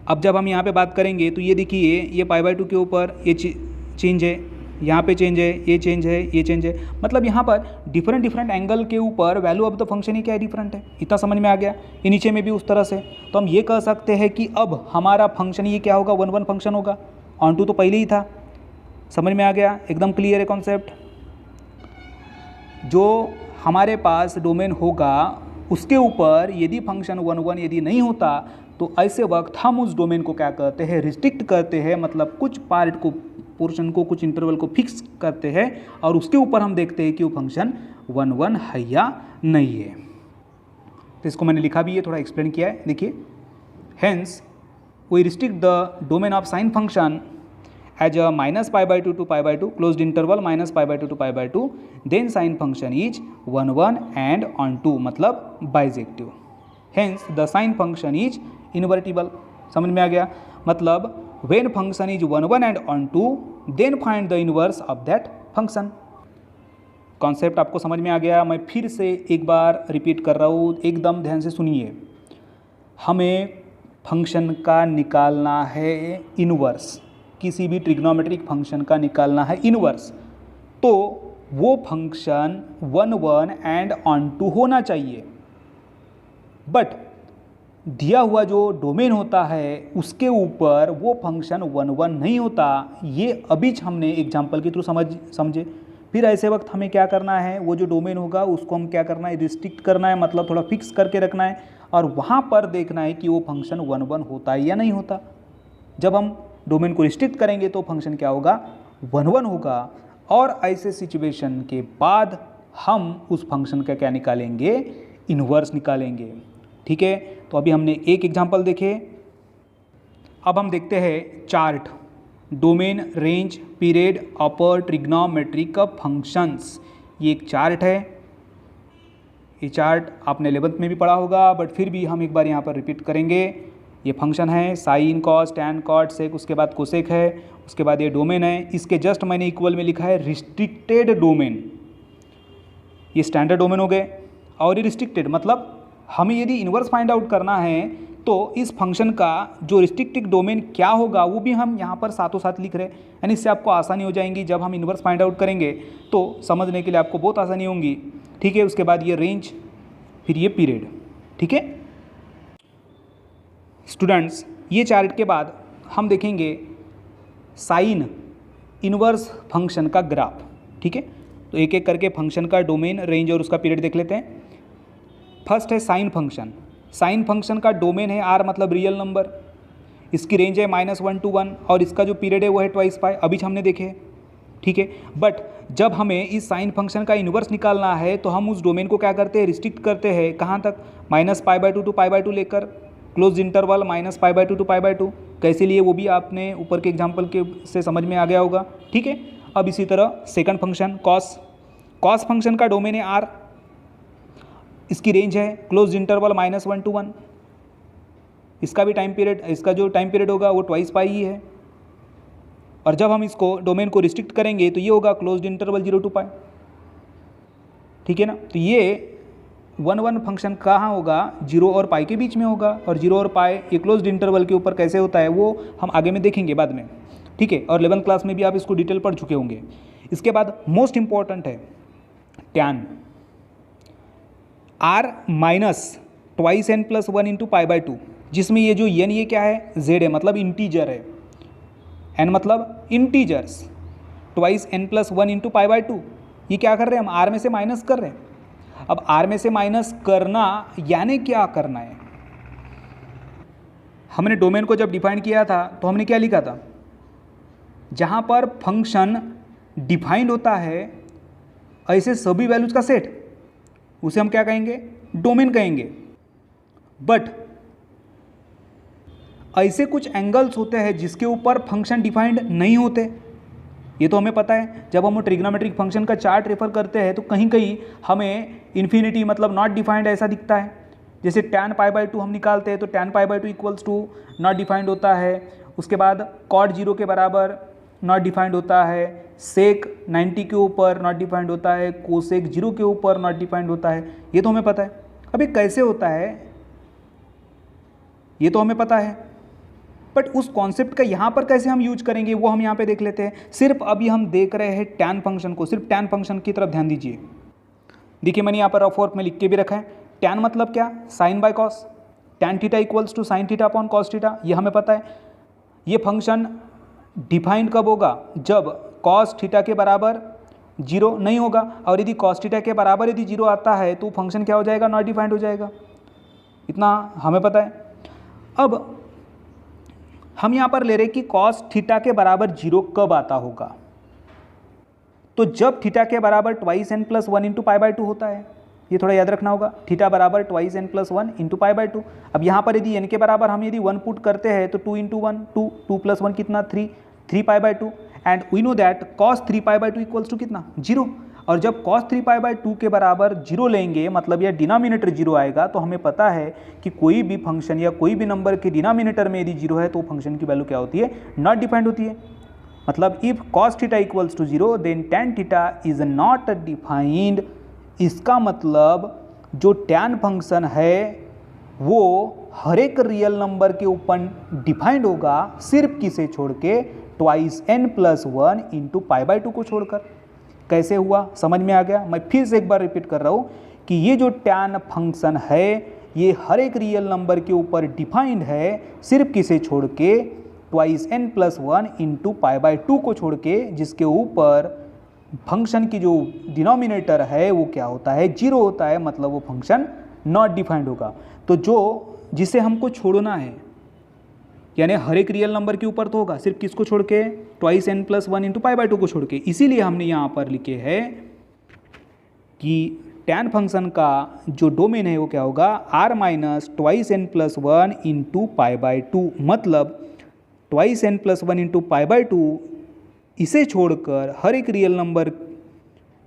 अब जब हम यहाँ पे बात करेंगे तो ये देखिए ये π/2 के ऊपर ये चेंज है, यहाँ पे चेंज है, ये चेंज है, ये चेंज है, मतलब यहाँ पर डिफरेंट एंगल के ऊपर वैल्यू ऑफ द फंक्शन ही क्या है, डिफरेंट है। इतना समझ में आ गया। ये नीचे में भी उस तरह से, तो हम ये कह सकते हैं कि अब हमारा फंक्शन ये क्या होगा, 1 1 फंक्शन होगा। ऑन टू तो पहले ही था, समझ में आ गया, एकदम क्लियर है कॉन्सेप्ट। जो हमारे पास डोमेन होगा उसके ऊपर यदि फंक्शन 1 1 यदि नहीं होता तो ऐसे वक्त हम उस डोमेन को क्या कहते हैं, रिस्ट्रिक्ट करते हैं, मतलब कुछ पार्ट को, पोर्शन को, कुछ इंटरवल को फिक्स करते हैं और उसके ऊपर हम देखते हैं कि वो फंक्शन 1 1 है या नहीं है। तो इसको मैंने लिखा भी है, थोड़ा एक्सप्लेन किया है, देखिए। Hence we restrict the domain of sine function as a -π/2 to π/2 closed interval -π/2 to π/2, then sine function is 1 1 and onto, मतलब bijective. Hence the sine function is invertible. समझ में आ गया, मतलब when function is 1 1 and onto then find the inverse of that function. Concept आपको समझ में आ गया। मैं फिर से एक बार रिपीट कर रहा हूँ, एकदम ध्यान से सुनिए। हमें फंक्शन का निकालना है इनवर्स, किसी भी ट्रिग्नोमेट्रिक फंक्शन का निकालना है इनवर्स, तो वो फंक्शन 1 1 एंड ऑन टू होना चाहिए। बट दिया हुआ जो डोमेन होता है उसके ऊपर वो फंक्शन 1 1 नहीं होता। ये अभी हमने एग्जाम्पल के थ्रू समझे। फिर ऐसे वक्त हमें क्या करना है, वो जो डोमेन होगा उसको हम क्या करना है, रिस्ट्रिक्ट करना है, मतलब थोड़ा फिक्स करके रखना है और वहाँ पर देखना है कि वो फंक्शन 1 1 होता है या नहीं होता। जब हम डोमेन को रिस्ट्रिक्ट करेंगे तो फंक्शन क्या होगा, 1 1 होगा। और ऐसे सिचुएशन के बाद हम उस फंक्शन का क्या निकालेंगे, इनवर्स निकालेंगे। ठीक है, तो अभी हमने एक एग्जांपल देखे। अब हम देखते हैं चार्ट, डोमेन, रेंज, पीरियड, अपर ट्रिग्नोमेट्रिक फंक्शंस। ये एक चार्ट है। ये चार्ट आपने 11th में भी पढ़ा होगा, बट फिर भी हम एक बार यहाँ पर रिपीट करेंगे। ये फंक्शन है साइन, कॉस, टैन, कॉट, सेक, उसके बाद कोसेक है, उसके बाद ये डोमेन है। इसके जस्ट मैंने इक्वल में लिखा है रिस्ट्रिक्टेड डोमेन। ये स्टैंडर्ड डोमेन हो गए और ये रिस्ट्रिक्टेड, मतलब हमें यदि इन्वर्स फाइंड आउट करना है तो इस फंक्शन का जो रिस्ट्रिक्टेड डोमेन क्या होगा वो भी हम यहाँ पर साथों साथ लिख रहे हैं, यानी इससे आपको आसानी हो जाएगी। जब हम इन्वर्स फाइंड आउट करेंगे तो समझने के लिए आपको बहुत आसानी होगी। ठीक है, उसके बाद ये रेंज, फिर ये पीरियड। ठीक है स्टूडेंट्स, ये चार्ट के बाद हम देखेंगे साइन इन्वर्स फंक्शन का ग्राफ। ठीक है, तो एक एक करके फंक्शन का डोमेन, रेंज और उसका पीरियड देख लेते हैं। फर्स्ट है साइन फंक्शन। साइन फंक्शन का डोमेन है आर, मतलब रियल नंबर, इसकी रेंज है -1 to 1 और इसका जो पीरियड है वो है 2 पाई, अभी हमने देखे। ठीक है, बट जब हमें इस साइन फंक्शन का इन्वर्स निकालना है तो हम उस डोमेन को क्या करते हैं, रिस्ट्रिक्ट करते हैं। कहाँ तक, -π/2 to π/2 लेकर क्लोज इंटरवल -π/2 to π/2। कैसे लिए वो भी आपने ऊपर के एग्जाम्पल के से समझ में आ गया होगा। ठीक है, अब इसी तरह second function cos. Cos function का डोमेन है आर, इसकी रेंज है क्लोज इंटरवल -1 to 1। इसका भी टाइम पीरियड, इसका जो टाइम पीरियड होगा वो 2 पाई ही है। और जब हम इसको डोमेन को रिस्ट्रिक्ट करेंगे तो ये होगा क्लोज्ड इंटरवल 0 to पाई। ठीक है ना, तो ये 1 1 फंक्शन कहाँ होगा, 0 और पाई के बीच में होगा। और 0 और पाई ये क्लोज्ड इंटरवल के ऊपर कैसे होता है वो हम आगे में देखेंगे बाद में। ठीक है, और 11th क्लास में भी आप इसको डिटेल पढ़ चुके होंगे। इसके बाद मोस्ट इंपॉर्टेंट है टैन। r -2n + 1 × π/2, जिसमें ये जो n ये क्या है, z है, मतलब इंटीजर है। n मतलब इंटीजर्स, 2n + 1 × π/2। ये क्या कर रहे हैं हम, r में से माइनस कर रहे हैं। अब आर में से माइनस करना यानी क्या करना है? हमने डोमेन को जब डिफाइन किया था तो हमने क्या लिखा था? जहाँ पर फंक्शन डिफाइंड होता है ऐसे सभी वैल्यूज का सेट, उसे हम क्या कहेंगे? डोमेन कहेंगे। बट ऐसे कुछ एंगल्स होते हैं जिसके ऊपर फंक्शन डिफाइंड नहीं होते, ये तो हमें पता है। जब हम ट्रिग्नोमेट्रिक फंक्शन का चार्ट रेफर करते हैं तो कहीं कहीं हमें इन्फिनिटी मतलब नॉट डिफाइंड ऐसा दिखता है। जैसे tan π/2 हम निकालते हैं तो tan π/2 equals to not defined होता है। उसके बाद cot 0 के बराबर नॉट डिफाइंड होता है, sec 90 के ऊपर नॉट डिफाइंड होता है, cosec 0 के ऊपर नॉट डिफाइंड होता है, ये तो हमें पता है। अब ये कैसे होता है ये तो हमें पता है, बट उस कॉन्सेप्ट का यहाँ पर कैसे हम यूज करेंगे वो हम यहाँ पे देख लेते हैं। सिर्फ अभी हम देख रहे हैं tan फंक्शन को, सिर्फ tan फंक्शन की तरफ ध्यान दीजिए। देखिए मैंने यहाँ पर रफ वर्क में लिख के भी रखा है। tan मतलब क्या? Sine by cos, tan theta equals to sine theta upon cos theta, ये हमें पता है। ये फंक्शन डिफाइंड कब होगा? जब कॉस थीटा के बराबर 0 नहीं होगा, और यदि कॉस थीटा के बराबर यदि 0 आता है तो फंक्शन क्या हो जाएगा? नॉट डिफाइंड हो जाएगा। इतना हमें पता है। अब हम यहाँ पर ले रहे कि कॉस थीटा के बराबर 0 कब आता होगा? तो जब थीटा के बराबर 2n+1 इंटू π/2 होता है, ये थोड़ा याद रखना होगा। थीटा बराबर 2n+1 इंटू π/2। अब यहाँ पर यदि n के बराबर हम यदि 1 पुट करते हैं तो 2 इंटू 1 2, 2 + 1 कितना? 3 π/2, and we know that cos 3 π/2 equals to कितना? 0। और जब cos 3 π/2 के बराबर 0 लेंगे, मतलब यह डिनोमिनेटर 0 आएगा, तो हमें पता है कि कोई भी फंक्शन या कोई भी नंबर के डिनोमिनेटर में यदि 0 है तो फंक्शन की वैल्यू क्या होती है? नॉट डिफाइंड होती है। मतलब if cos theta equals to 0 then tan theta is not defined. इसका मतलब जो tan फंक्शन है वो हर एक रियल नंबर के ऊपर डिफाइंड होगा, सिर्फ किसे छोड़ के? 2n+1 इंटू π/2 को छोड़कर। कैसे हुआ? समझ में आ गया? मैं फिर से एक बार रिपीट कर रहा हूँ कि ये जो tan फंक्शन है ये हर एक रियल नंबर के ऊपर डिफाइंड है, सिर्फ किसे छोड़ के? 2n+1 इंटू π/2 को छोड़ के, जिसके ऊपर फंक्शन की जो डिनोमिनेटर है वो क्या होता है? 0 होता है, मतलब वो फंक्शन नॉट डिफाइंड होगा। तो जिसे हमको छोड़ना है, यानी हर एक रियल नंबर के ऊपर तो होगा, सिर्फ किसको छोड़ के? 2n+1 इंटू π/2 को छोड़ के। इसीलिए हमने यहाँ पर लिखे है कि tan फंक्शन का जो डोमेन है वो क्या होगा? r-2n+1 इंटू π/2, मतलब 2n+1 इंटू π/2 इसे छोड़कर हर एक रियल नंबर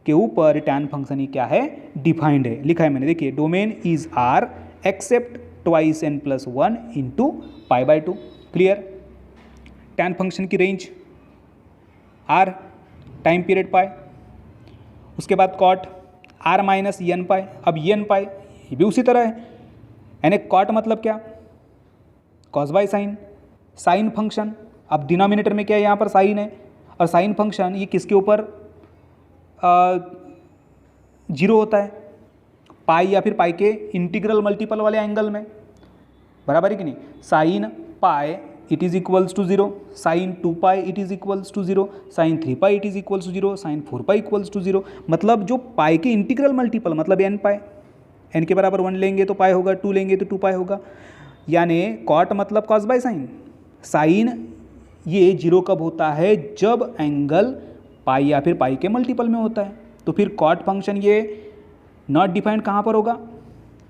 के ऊपर tan फंक्शन ही क्या है? डिफाइंड है। लिखा है मैंने, देखिए, domain is r except 2n+1 into π/2। Clear? tan function की range r, time period pi, उसके बाद cot r-n पाई। अब n पाई ये भी उसी तरह है, यानी cot मतलब क्या? cos by sine, sine function. अब डिनोमिनेटर में क्या है? यहाँ पर साइन है, और साइन फंक्शन ये किसके ऊपर 0 होता है? पाई या फिर पाई के इंटीग्रल मल्टीपल वाले एंगल में, बराबर है कि नहीं? Sine pi it is equals to 0, sine 2 pi it is equals to 0, sine 3 pi it is equals to 0, sine 4 pi equals to 0। मतलब जो पाई के इंटीग्रल मल्टीपल, मतलब n पाई, n के बराबर 1 लेंगे तो पाई होगा, 2 लेंगे तो 2 पाई होगा। यानी कॉट मतलब कॉस बाय साइन। साइन ये 0 कब होता है? जब एंगल पाई या फिर पाई के मल्टीपल में होता है। तो फिर कॉट फंक्शन ये नॉट डिफाइंड कहाँ पर होगा?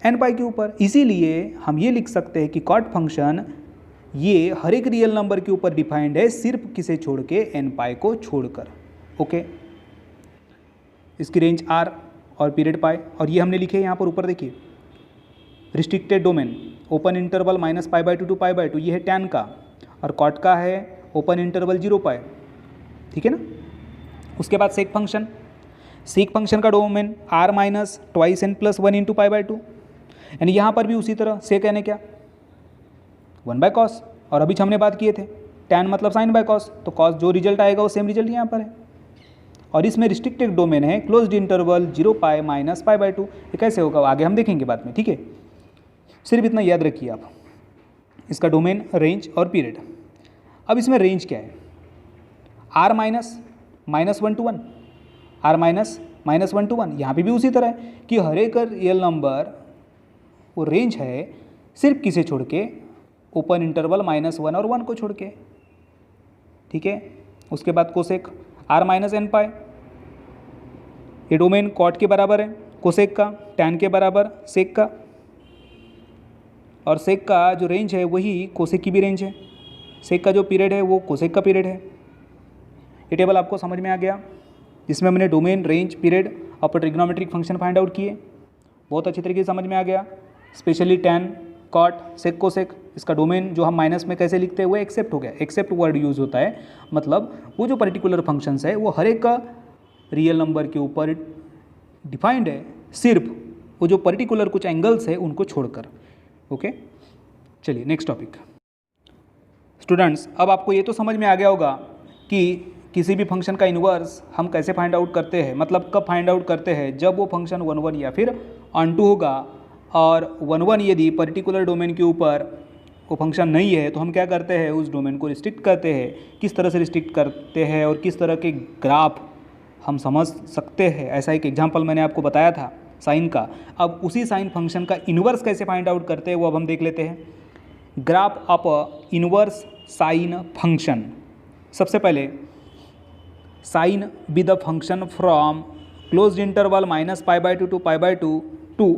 n पाई के ऊपर। इसीलिए हम ये लिख सकते हैं कि कॉट फंक्शन ये हर एक रियल नंबर के ऊपर डिफाइंड है, सिर्फ किसे छोड़ के? n पाई को छोड़कर। ओके, इसकी रेंज r और पीरियड पाई, और ये हमने लिखे यहाँ पर ऊपर देखिए, restricted domain open interval -π/2 to π/2, ये है tan का, और कॉट का है ओपन इंटरवल 0 पाई। ठीक है ना? उसके बाद सेक फंक्शन, सेक फंक्शन का डोमेन r-2n+1 इंटू π/2, यानी यहाँ पर भी उसी तरह सेक यानी क्या? 1/cos, और अभी हमने बात किए थे tan मतलब साइन बाय कॉस, तो कॉस जो रिजल्ट आएगा वो सेम रिजल्ट यहाँ पर है। और इसमें रिस्ट्रिक्टेड डोमेन है क्लोज्ड इंटरवल 0 पाई -π/2। ये कैसे होगा आगे हम देखेंगे बाद में। ठीक है, सिर्फ इतना याद रखिए आप, इसका डोमेन, रेंज और पीरियड। अब इसमें रेंज क्या है? r-1 to 1, r- -1 to 1। यहाँ पे भी उसी तरह है कि हर एक रियल नंबर वो रेंज है सिर्फ किसे छोड़ के, ओपन इंटरवल -1 और 1 को छोड़ के, ठीक है। उसके बाद कोसेक r माइनस एन पाई, ये डोमेन कॉट के बराबर है कोसेक का, टैन के बराबर सेक का, और सेक का जो रेंज है वही कोसेक की भी रेंज है, सेक का जो पीरियड है वो कोसेक का पीरियड है। ये टेबल आपको समझ में आ गया, जिसमें हमने डोमेन, रेंज, पीरियड और ट्रिग्नोमेट्रिक फंक्शन फाइंड आउट किए। बहुत अच्छी तरीके से समझ में आ गया, specially tan, cot, sec, cosec. इसका डोमेन जो हम माइनस में कैसे लिखते हैं वो एक्सेप्ट हो गया, एक्सेप्ट वर्ड यूज़ होता है, मतलब वो जो पर्टिकुलर फंक्शंस है वो हर एक का रियल नंबर के ऊपर डिफाइंड है, सिर्फ वो जो पर्टिकुलर कुछ एंगल्स है उनको छोड़कर। ओके, चलिए नेक्स्ट टॉपिक। स्टूडेंट्स, अब आपको ये तो समझ में आ गया होगा कि किसी भी फंक्शन का इन्वर्स हम कैसे फाइंड आउट करते हैं, मतलब कब फाइंड आउट करते हैं, जब वो फंक्शन 1 1 या फिर ऑन टू होगा, और 1 1 यदि पर्टिकुलर डोमेन के ऊपर वो फंक्शन नहीं है तो हम क्या करते हैं, उस डोमेन को रिस्ट्रिक्ट करते हैं। किस तरह से रिस्ट्रिक्ट करते हैं और किस तरह के ग्राफ हम समझ सकते हैं, ऐसा एक एग्जाम्पल मैंने आपको बताया था साइन का। अब उसी साइन फंक्शन का इन्वर्स कैसे फाइंड आउट करते हैं वो अब हम देख लेते हैं। Graph of inverse sine function. सबसे पहले sine be the function from closed interval -π/2 to π/2 to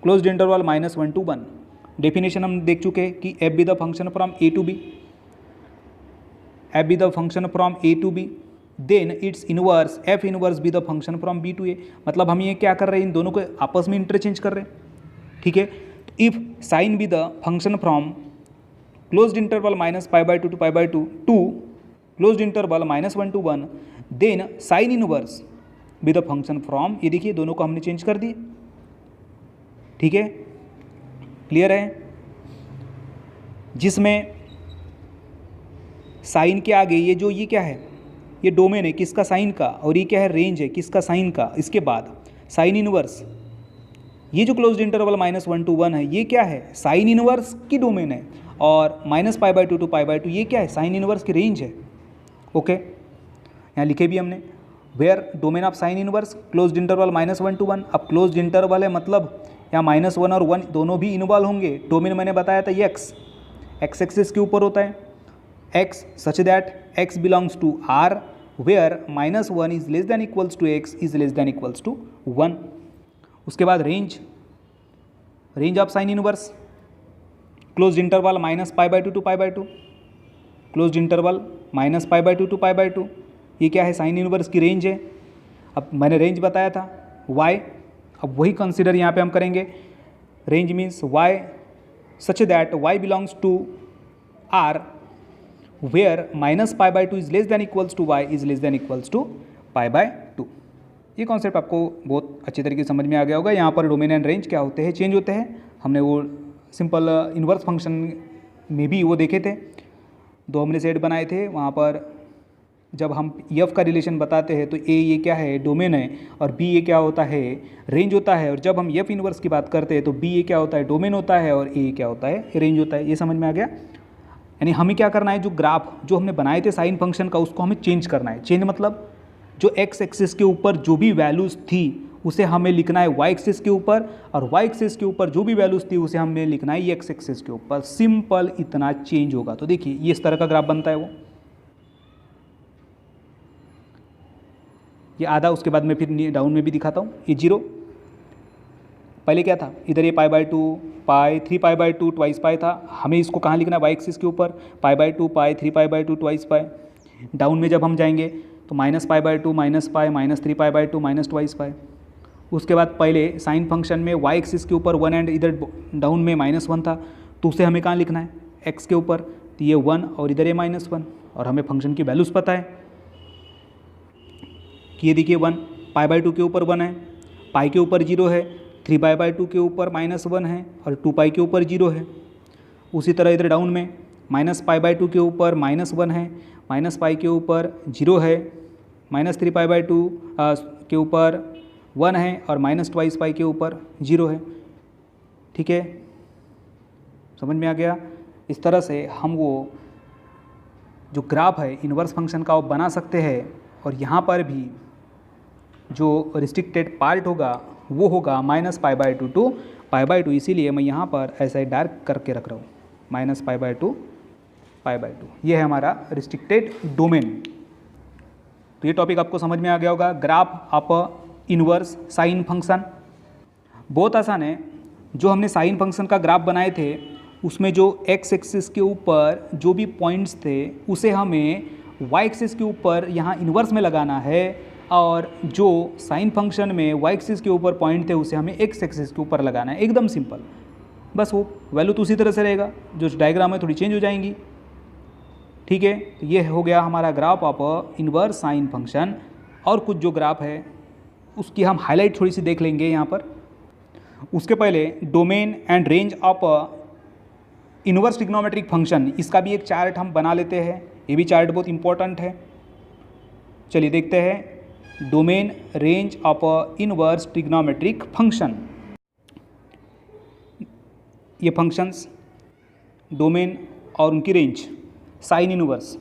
closed interval -1 to 1। Definition हम देख चुके हैं कि F be the function from A to B, F be the function from A to B, then its inverse F inverse be the function from B to A. मतलब हम ये क्या कर रहे हैं, इन दोनों को आपस में इंटरचेंज कर रहे हैं, ठीक है। If sine be the function from closed interval -π/2 to π/2 to closed interval -1 to 1, then sine inverse be the function from, ये देखिए दोनों को हमने चेंज कर दिए, ठीक है, क्लियर है। जिसमें साइन के आगे ये क्या है, ये डोमेन है किसका, साइन का, और ये क्या है, रेंज है किसका, साइन का। इसके बाद साइन इनवर्स, ये जो क्लोज्ड इंटरवल -1 to 1 है ये क्या है, साइन इनवर्स की डोमेन है, और -π/2 to π/2 ये क्या है, साइन इनवर्स की रेंज है। ओके, यहाँ लिखे भी हमने, where domain of sine inverse closed interval -1 to 1। अब क्लोज्ड इंटरवल है मतलब यहाँ -1 और 1 दोनों भी इन्वॉल्व होंगे। डोमेन मैंने बताया था ये एक्स एक्सिस के ऊपर होता है, x such that x belongs to R, where -1 is less than equals to x is less than equals to 1। उसके बाद range, range of sine inverse closed interval -π/2 to π/2, closed interval -π/2 to π/2, ये क्या है, sine inverse की range है। अब मैंने range बताया था y, अब वही कंसिडर यहाँ पे हम करेंगे। Range means y such that y belongs to r, where -π/2 is less than equals to y is less than equals to π/2। ये कॉन्सेप्ट आपको बहुत अच्छी तरीके से समझ में आ गया होगा। यहाँ पर डोमेन एंड रेंज क्या होते हैं, चेंज होते हैं। हमने वो सिंपल इन्वर्स फंक्शन में भी वो देखे थे, दो हमने सेट बनाए थे। वहाँ पर जब हम एफ का रिलेशन बताते हैं तो ए ये क्या है, डोमेन है, और बी ये क्या होता है, रेंज होता है। और जब हम एफ इनवर्स की बात करते हैं तो बी ये क्या होता है, डोमेन होता है, और ए क्या होता है, रेंज होता है। ये समझ में आ गया। यानी हमें क्या करना है, जो ग्राफ जो हमने बनाए थे साइन फंक्शन का उसको हमें चेंज करना है। चेंज मतलब जो एक्स एक्सिस के ऊपर जो भी वैल्यूज़ थी उसे हमें लिखना है वाई एक्सिस के ऊपर, और वाई एक्सिस के ऊपर जो भी वैल्यूज़ थी उसे हमें लिखना है एक्स एक्सिस के ऊपर। सिंपल इतना चेंज होगा। तो देखिए ये इस तरह का ग्राफ बनता है वो, ये आधा, उसके बाद मैं फिर डाउन में भी दिखाता हूँ। ये 0 पहले क्या था, इधर ये π/2 पाई 3π/2 ट्वाइस पाई था। हमें इसको कहाँ लिखना है, वाई एक्सिस के ऊपर, π/2 पाई 3π/2 ट्वाइस पाई। डाउन में जब हम जाएंगे तो -π/2 -π -3π/2 माइनस ट्वाइस पाई। उसके बाद पहले साइन फंक्शन में वाई एक्सिस के ऊपर 1 एंड इधर डाउन में -1 था, तो उसे हमें कहाँ लिखना है, एक्स के ऊपर। तो ये 1 और इधर ये -1, और हमें फंक्शन की वैल्यूज़ पता है कि ये देखिए 1 π/2 के ऊपर 1 है, पाई के ऊपर 0 है, 3π/2 के ऊपर -1 है, और 2π के ऊपर 0 है। उसी तरह इधर डाउन में -π/2 के ऊपर -1 है, -π के ऊपर 0 है, -3π/2 के ऊपर 1 है, और -2π के ऊपर 0 है। ठीक है, समझ में आ गया। इस तरह से हम वो जो ग्राफ है इन्वर्स फंक्शन का वो बना सकते हैं। और यहाँ पर भी जो रिस्ट्रिक्टेड पार्ट होगा वो होगा -π/2 टू π/2, इसीलिए मैं यहाँ पर ऐसा ही डार्क करके रख रहा हूँ, -π/2 π/2। ये है हमारा रिस्ट्रिक्टेड डोमेन। तो ये टॉपिक आपको समझ में आ गया होगा। Graph of inverse sine function बहुत आसान है। जो हमने साइन फंक्शन का ग्राफ बनाए थे उसमें जो एक्स एक्सिस के ऊपर जो भी पॉइंट्स थे उसे हमें वाई एक्सिस के ऊपर यहाँ इन्वर्स में लगाना है, और जो साइन फंक्शन में वाई एक्सिस के ऊपर पॉइंट थे उसे हमें एक्स एक्सिस के ऊपर लगाना है। एकदम सिंपल, बस वो वैल्यू तो उसी तरह से रहेगा, जो डायग्राम है थोड़ी चेंज हो जाएंगी। ठीक है, तो ये हो गया हमारा graph of inverse sine function. और कुछ जो ग्राफ है उसकी हम हाईलाइट थोड़ी सी देख लेंगे यहाँ पर। उसके पहले domain and range of inverse trigonometric function, इसका भी एक चार्ट हम बना लेते हैं। ये भी चार्ट बहुत इंपॉर्टेंट है। चलिए देखते हैं domain range of inverse trigonometric function. ये फंक्शंस डोमेन और उनकी रेंज। साइन इनवर्स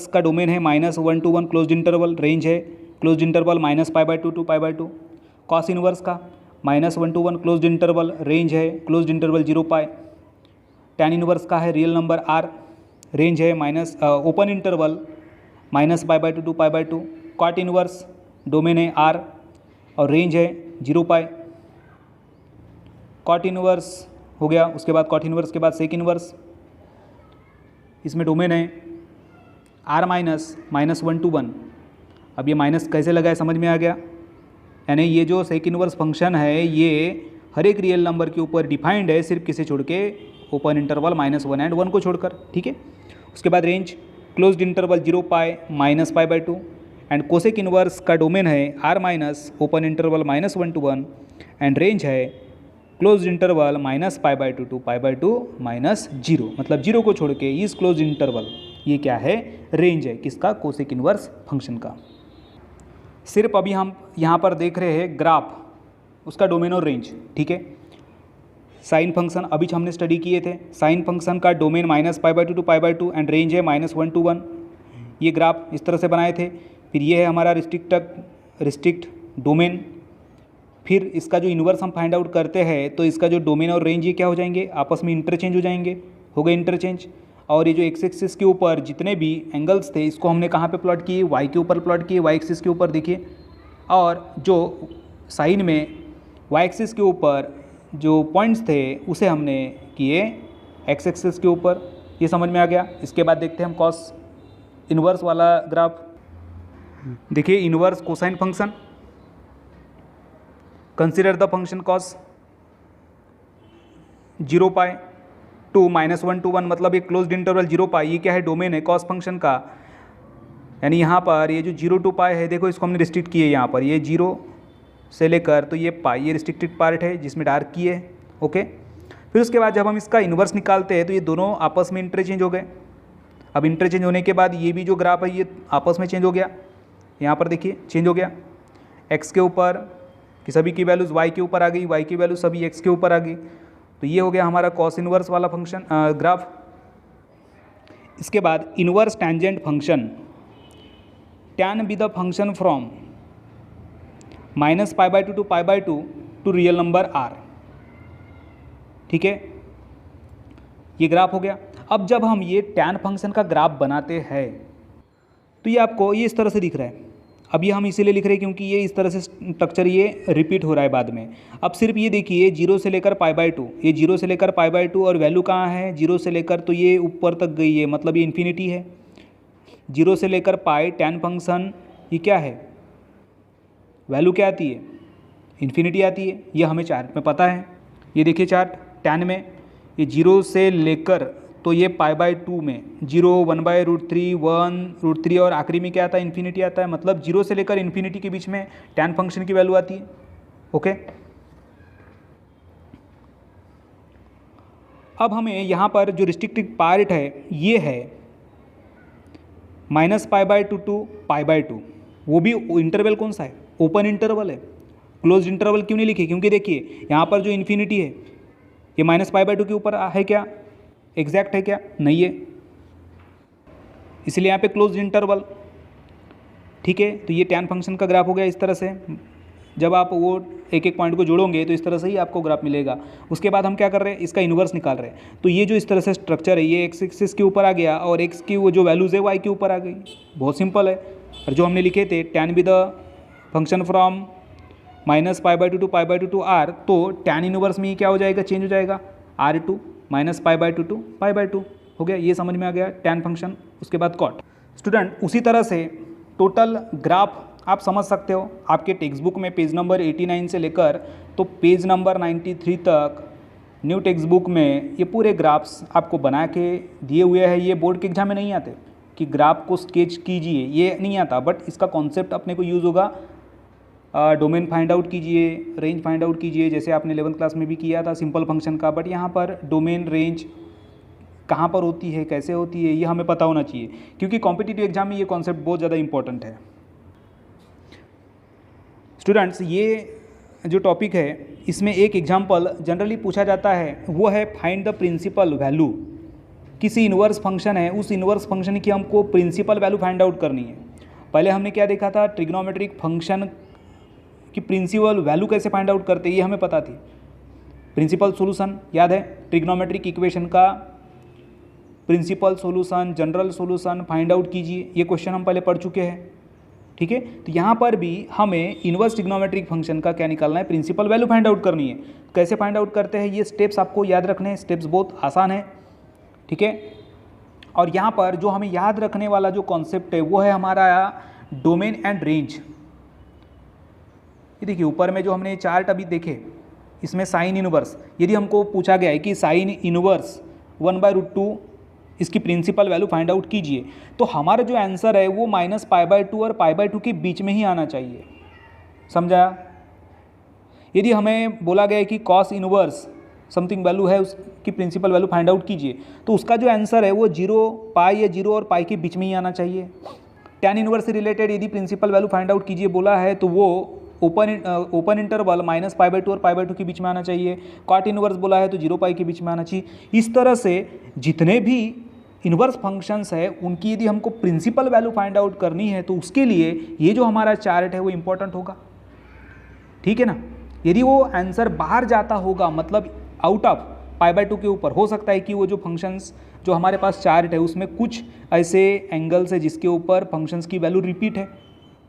का डोमेन है -1 to 1 क्लोज्ड इंटरवल, रेंज है closed interval -π/2 to π/2। Cos inverse का -1 to 1 क्लोज्ड इंटरवल, रेंज है क्लोज्ड इंटरवल 0π। टैन इनवर्स का है रियल नंबर r, रेंज है open interval -π/2 to π/2। Cot inverse domain है r और रेंज है 0π। कॉट इनवर्स हो गया। उसके बाद कॉट इनवर्स के बाद सेक इनवर्स, इसमें डोमेन है r -1 to 1। अब ये माइनस कैसे लगा है समझ में आ गया। यानी ये जो सेक इनवर्स फंक्शन है ये हर एक रियल नंबर के ऊपर डिफाइंड है, सिर्फ किसे छोड़ के, ओपन इंटरवल -1 and 1 को छोड़कर। ठीक है, उसके बाद range closed interval 0π -π/2 and cosec inverse का डोमेन है r open interval -1 to 1 and range है क्लोज्ड इंटरवल -π/2 to π/2 -0, मतलब 0 को छोड़ के इस क्लोज्ड इंटरवल, ये क्या है, रेंज है किसका, कोसेक इनवर्स फंक्शन का। सिर्फ अभी हम यहाँ पर देख रहे हैं ग्राफ, उसका डोमेन और रेंज। ठीक है, साइन फंक्शन अभी हमने स्टडी किए थे। साइन फंक्शन का डोमेन -π/2 to π/2 एंड रेंज है -1 to 1। ये ग्राफ इस तरह से बनाए थे। फिर ये है हमारा रिस्ट्रिक्ट डोमेन। फिर इसका जो इन्वर्स हम फाइंड आउट करते हैं तो इसका जो डोमेन और रेंज ये क्या हो जाएंगे, आपस में इंटरचेंज हो जाएंगे, हो गए इंटरचेंज। और ये जो एक्स एक्सिस के ऊपर जितने भी एंगल्स थे इसको हमने कहाँ पे प्लॉट किए, वाई के ऊपर प्लॉट किए, वाई एक्सिस के ऊपर देखिए। और जो साइन में वाई एक्सिस के ऊपर जो पॉइंट्स थे उसे हमने किए एक्स एक्सिस के ऊपर। ये समझ में आ गया। इसके बाद देखते हैं हम कॉस इन्वर्स वाला ग्राफ। देखिए inverse cosine function, consider the function cos 0π to -1 to 1, मतलब एक क्लोज्ड इंटरवल 0π, ये क्या है, डोमेन है कॉस फंक्शन का। यानी यहाँ पर ये जो 0 to π है, देखो इसको हमने रिस्ट्रिक्ट किए यहाँ पर, ये 0 से लेकर तो ये पाई, ये रिस्ट्रिक्टेड पार्ट है जिसमें डार्क किए है। ओके, फिर उसके बाद जब हम इसका इन्वर्स निकालते हैं तो ये दोनों आपस में इंटरचेंज हो गए। अब इंटरचेंज होने के बाद ये भी जो ग्राफ है ये आपस में चेंज हो गया। यहाँ पर देखिए चेंज हो गया, एक्स के ऊपर कि सभी की वैल्यूज़ वाई के ऊपर आ गई, वाई की वैल्यू सभी एक्स के ऊपर आ गई। तो ये हो गया हमारा कॉस इन्वर्स वाला फंक्शन ग्राफ। इसके बाद inverse tangent function, tan be the function from -π/2 to π/2 to real number r। ठीक है, ये ग्राफ हो गया। अब जब हम ये टैन फंक्शन का ग्राफ बनाते हैं तो ये आपको ये इस तरह से दिख रहा है। अब ये हम इसीलिए लिख रहे हैं क्योंकि ये इस तरह से स्ट्रक्चर ये रिपीट हो रहा है बाद में। अब सिर्फ ये देखिए 0 से लेकर π/2, ये 0 से लेकर π/2 और वैल्यू कहाँ है, 0 से लेकर तो ये ऊपर तक गई है, मतलब ये इन्फिनिटी है। 0 से लेकर पाई टैन फंक्शन ये क्या है, वैल्यू क्या आती है, इन्फिनिटी आती है। ये हमें चार्ट में पता है। ये देखिए चार्ट टैन में ये 0 से लेकर तो ये π/2 में 0, 1/√3, 1√3 और आखिरी में क्या आता है, इन्फिनिटी आता है। मतलब 0 से लेकर इन्फिनिटी के बीच में टैन फंक्शन की वैल्यू आती है। ओके, अब हमें यहाँ पर जो रिस्ट्रिक्टेड पार्ट है ये है -π/2 to π/2। वो भी इंटरवल कौन सा है, ओपन इंटरवल है। क्लोज इंटरवल क्यों नहीं लिखे, क्योंकि देखिए यहाँ पर जो इन्फिनिटी है ये -π/2 के ऊपर है क्या, एग्जैक्ट है क्या, नहीं है, इसलिए यहाँ पे क्लोज इंटरवल। ठीक है, तो ये tan फंक्शन का ग्राफ हो गया इस तरह से। जब आप वो एक एक पॉइंट को जोड़ोगे तो इस तरह से ही आपको ग्राफ मिलेगा। उसके बाद हम क्या कर रहे हैं, इसका इन्वर्स निकाल रहे हैं। तो ये जो इस तरह से स्ट्रक्चर है, ये एक्स एक्सिस के ऊपर आ गया और एक्स की वो जो वैल्यूज़ है वाई के ऊपर आ गई। बहुत सिंपल है। और जो हमने लिखे थे tan with the function from -π/2 to π/2 to r, तो tan इनवर्स में ये क्या हो जाएगा, चेंज हो जाएगा r2 -π/2 to π/2 हो गया। ये समझ में आ गया tan फंक्शन। उसके बाद कॉट। स्टूडेंट उसी तरह से टोटल ग्राफ आप समझ सकते हो। आपके टेक्स्ट बुक में पेज नंबर 89 से लेकर तो पेज नंबर 93 तक न्यू टेक्स्ट बुक में ये पूरे ग्राफ्स आपको बना के दिए हुए हैं। ये बोर्ड के एग्जाम में नहीं आते कि ग्राफ को स्केच कीजिए, ये नहीं आता, बट इसका कॉन्सेप्ट अपने को यूज़ होगा। डोमेन फाइंड आउट कीजिए, रेंज फाइंड आउट कीजिए, जैसे आपने 11th क्लास में भी किया था सिंपल फंक्शन का। बट यहाँ पर डोमेन रेंज कहाँ पर होती है, कैसे होती है, ये हमें पता होना चाहिए, क्योंकि कॉम्पिटिटिव एग्जाम में ये कॉन्सेप्ट बहुत ज़्यादा इंपॉर्टेंट है। स्टूडेंट्स ये जो टॉपिक है इसमें एक एग्जाम्पल जनरली पूछा जाता है, वो है फाइंड द प्रिंसिपल वैल्यू। किसी इन्वर्स फंक्शन है, उस इन्वर्स फंक्शन की हमको प्रिंसिपल वैल्यू फाइंड आउट करनी है। पहले हमने क्या देखा था, ट्रिग्नोमेट्रिक फंक्शन की प्रिंसिपल वैल्यू कैसे फाइंड आउट करते हैं, ये हमें पता थी। प्रिंसिपल सॉल्यूशन याद है, ट्रिग्नोमेट्रिक इक्वेशन का principal solution, general solution find out कीजिए, ये क्वेश्चन हम पहले पढ़ चुके हैं। ठीक है, तो यहाँ पर भी हमें इन्वर्स ट्रिग्नोमेट्रिक फंक्शन का क्या निकालना है, प्रिंसिपल वैल्यू फाइंड आउट करनी है। कैसे फाइंड आउट करते हैं, ये स्टेप्स आपको याद रखने हैं। स्टेप्स बहुत आसान है, ठीक है। और यहाँ पर जो हमें याद रखने वाला जो कॉन्सेप्ट है वो है हमारा डोमेन एंड रेंज। ये देखिए ऊपर में जो हमने चार्ट अभी देखे, इसमें साइन इनवर्स, यदि हमको पूछा गया है कि साइन इनवर्स 1/√2 इसकी प्रिंसिपल वैल्यू फाइंड आउट कीजिए, तो हमारा जो आंसर है वो -π/2 और π/2 के बीच में ही आना चाहिए। समझा? यदि हमें बोला गया है कि कॉस इनवर्स समथिंग वैल्यू है, उसकी प्रिंसिपल वैल्यू फाइंड आउट कीजिए, तो उसका जो आंसर है वो 0 पाई या 0 और पाई के बीच में ही आना चाहिए। tan इनवर्स से रिलेटेड यदि प्रिंसिपल वैल्यू फाइंड आउट कीजिए बोला है, तो वो ओपन इंटरवल -π/2 और π/2 के बीच में आना चाहिए। कॉट इनवर्स बोला है तो 0 पाई के बीच में आना चाहिए। इस तरह से जितने भी इनवर्स फंक्शंस है उनकी यदि हमको प्रिंसिपल वैल्यू फाइंड आउट करनी है, तो उसके लिए ये जो हमारा चार्ट है वो इंपॉर्टेंट होगा। ठीक है ना। यदि वो आंसर बाहर जाता होगा, मतलब आउट ऑफ π/2 के ऊपर, हो सकता है कि वो जो फंक्शंस जो हमारे पास चार्ट है उसमें कुछ ऐसे एंगल्स है जिसके ऊपर फंक्शंस की वैल्यू रिपीट है,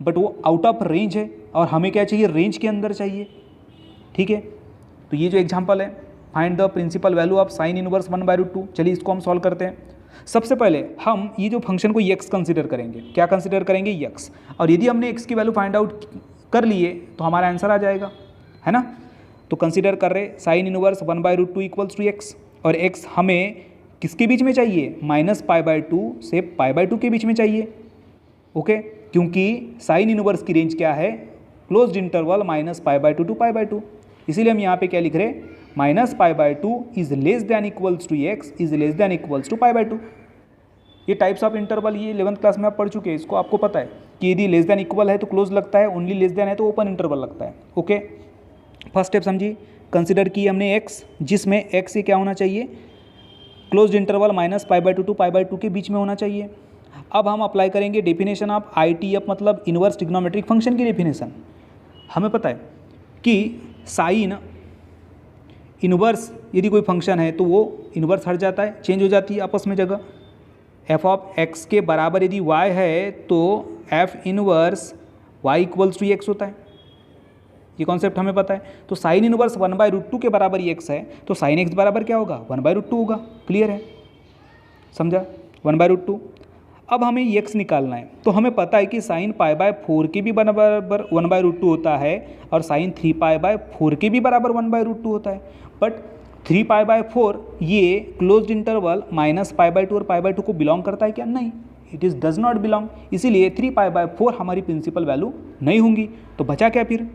बट वो आउट ऑफ रेंज है और हमें क्या चाहिए, रेंज के अंदर चाहिए। ठीक है, तो ये जो एग्जांपल है, find the principal value of sine inverse 1/√2। चलिए इसको हम सॉल्व करते हैं। सबसे पहले हम ये जो फंक्शन को x कंसिडर करेंगे। क्या कंसिडर करेंगे, x। और यदि हमने x की वैल्यू फाइंड आउट कर लिए तो हमारा आंसर आ जाएगा, है ना। तो कंसिडर कर रहे साइन इनवर्स 1/√2 = x, और x हमें किसके बीच में चाहिए, -π/2 से π/2 के बीच में चाहिए। ओके, क्योंकि साइन इनवर्स की रेंज क्या है, क्लोज्ड इंटरवल -π/2 to π/2। इसीलिए हम यहाँ पे क्या लिख रहे हैं, -π/2 is less than equals to x is less than equals to π/2। ये टाइप्स ऑफ इंटरवल ये 11th क्लास में आप पढ़ चुके हैं, इसको आपको पता है कि यदि लेस दैन इक्वल है तो क्लोज लगता है, ओनली लेस दैन है तो ओपन इंटरवल लगता है। ओके, फर्स्ट स्टेप समझिए। कंसिडर की हमने x, जिसमें x ये क्या होना चाहिए, क्लोज्ड इंटरवल -π/2 to π/2 के बीच में होना चाहिए। अब हम अप्लाई करेंगे डेफिनेशन ऑफ ITF, मतलब इनवर्स ट्रिग्नोमेट्रिक फंक्शन की डेफिनेशन। हमें पता है कि साइन इनवर्स यदि कोई फंक्शन है तो वो इनवर्स हट जाता है, चेंज हो जाती है आपस में जगह। f(x) के बराबर यदि y है तो f इनवर्स y = x होता है। ये कॉन्सेप्ट हमें पता है। तो साइन इनवर्स 1/√2 के बराबर ही x है, तो साइन x बराबर क्या होगा, 1/√2 होगा। क्लियर है, समझा, 1/√2। अब हमें x निकालना है, तो हमें पता है कि साइन π/4 के भी बराबर 1/√2 होता है और साइन 3π/4 के भी बराबर 1/√2 होता है। बट 3π/4 ये क्लोज्ड इंटरवल -π/2 और π/2 को बिलोंग करता है क्या, नहीं, it is does not belong. इसीलिए 3π/4 हमारी प्रिंसिपल वैल्यू नहीं होंगी। तो बचा क्या फिर,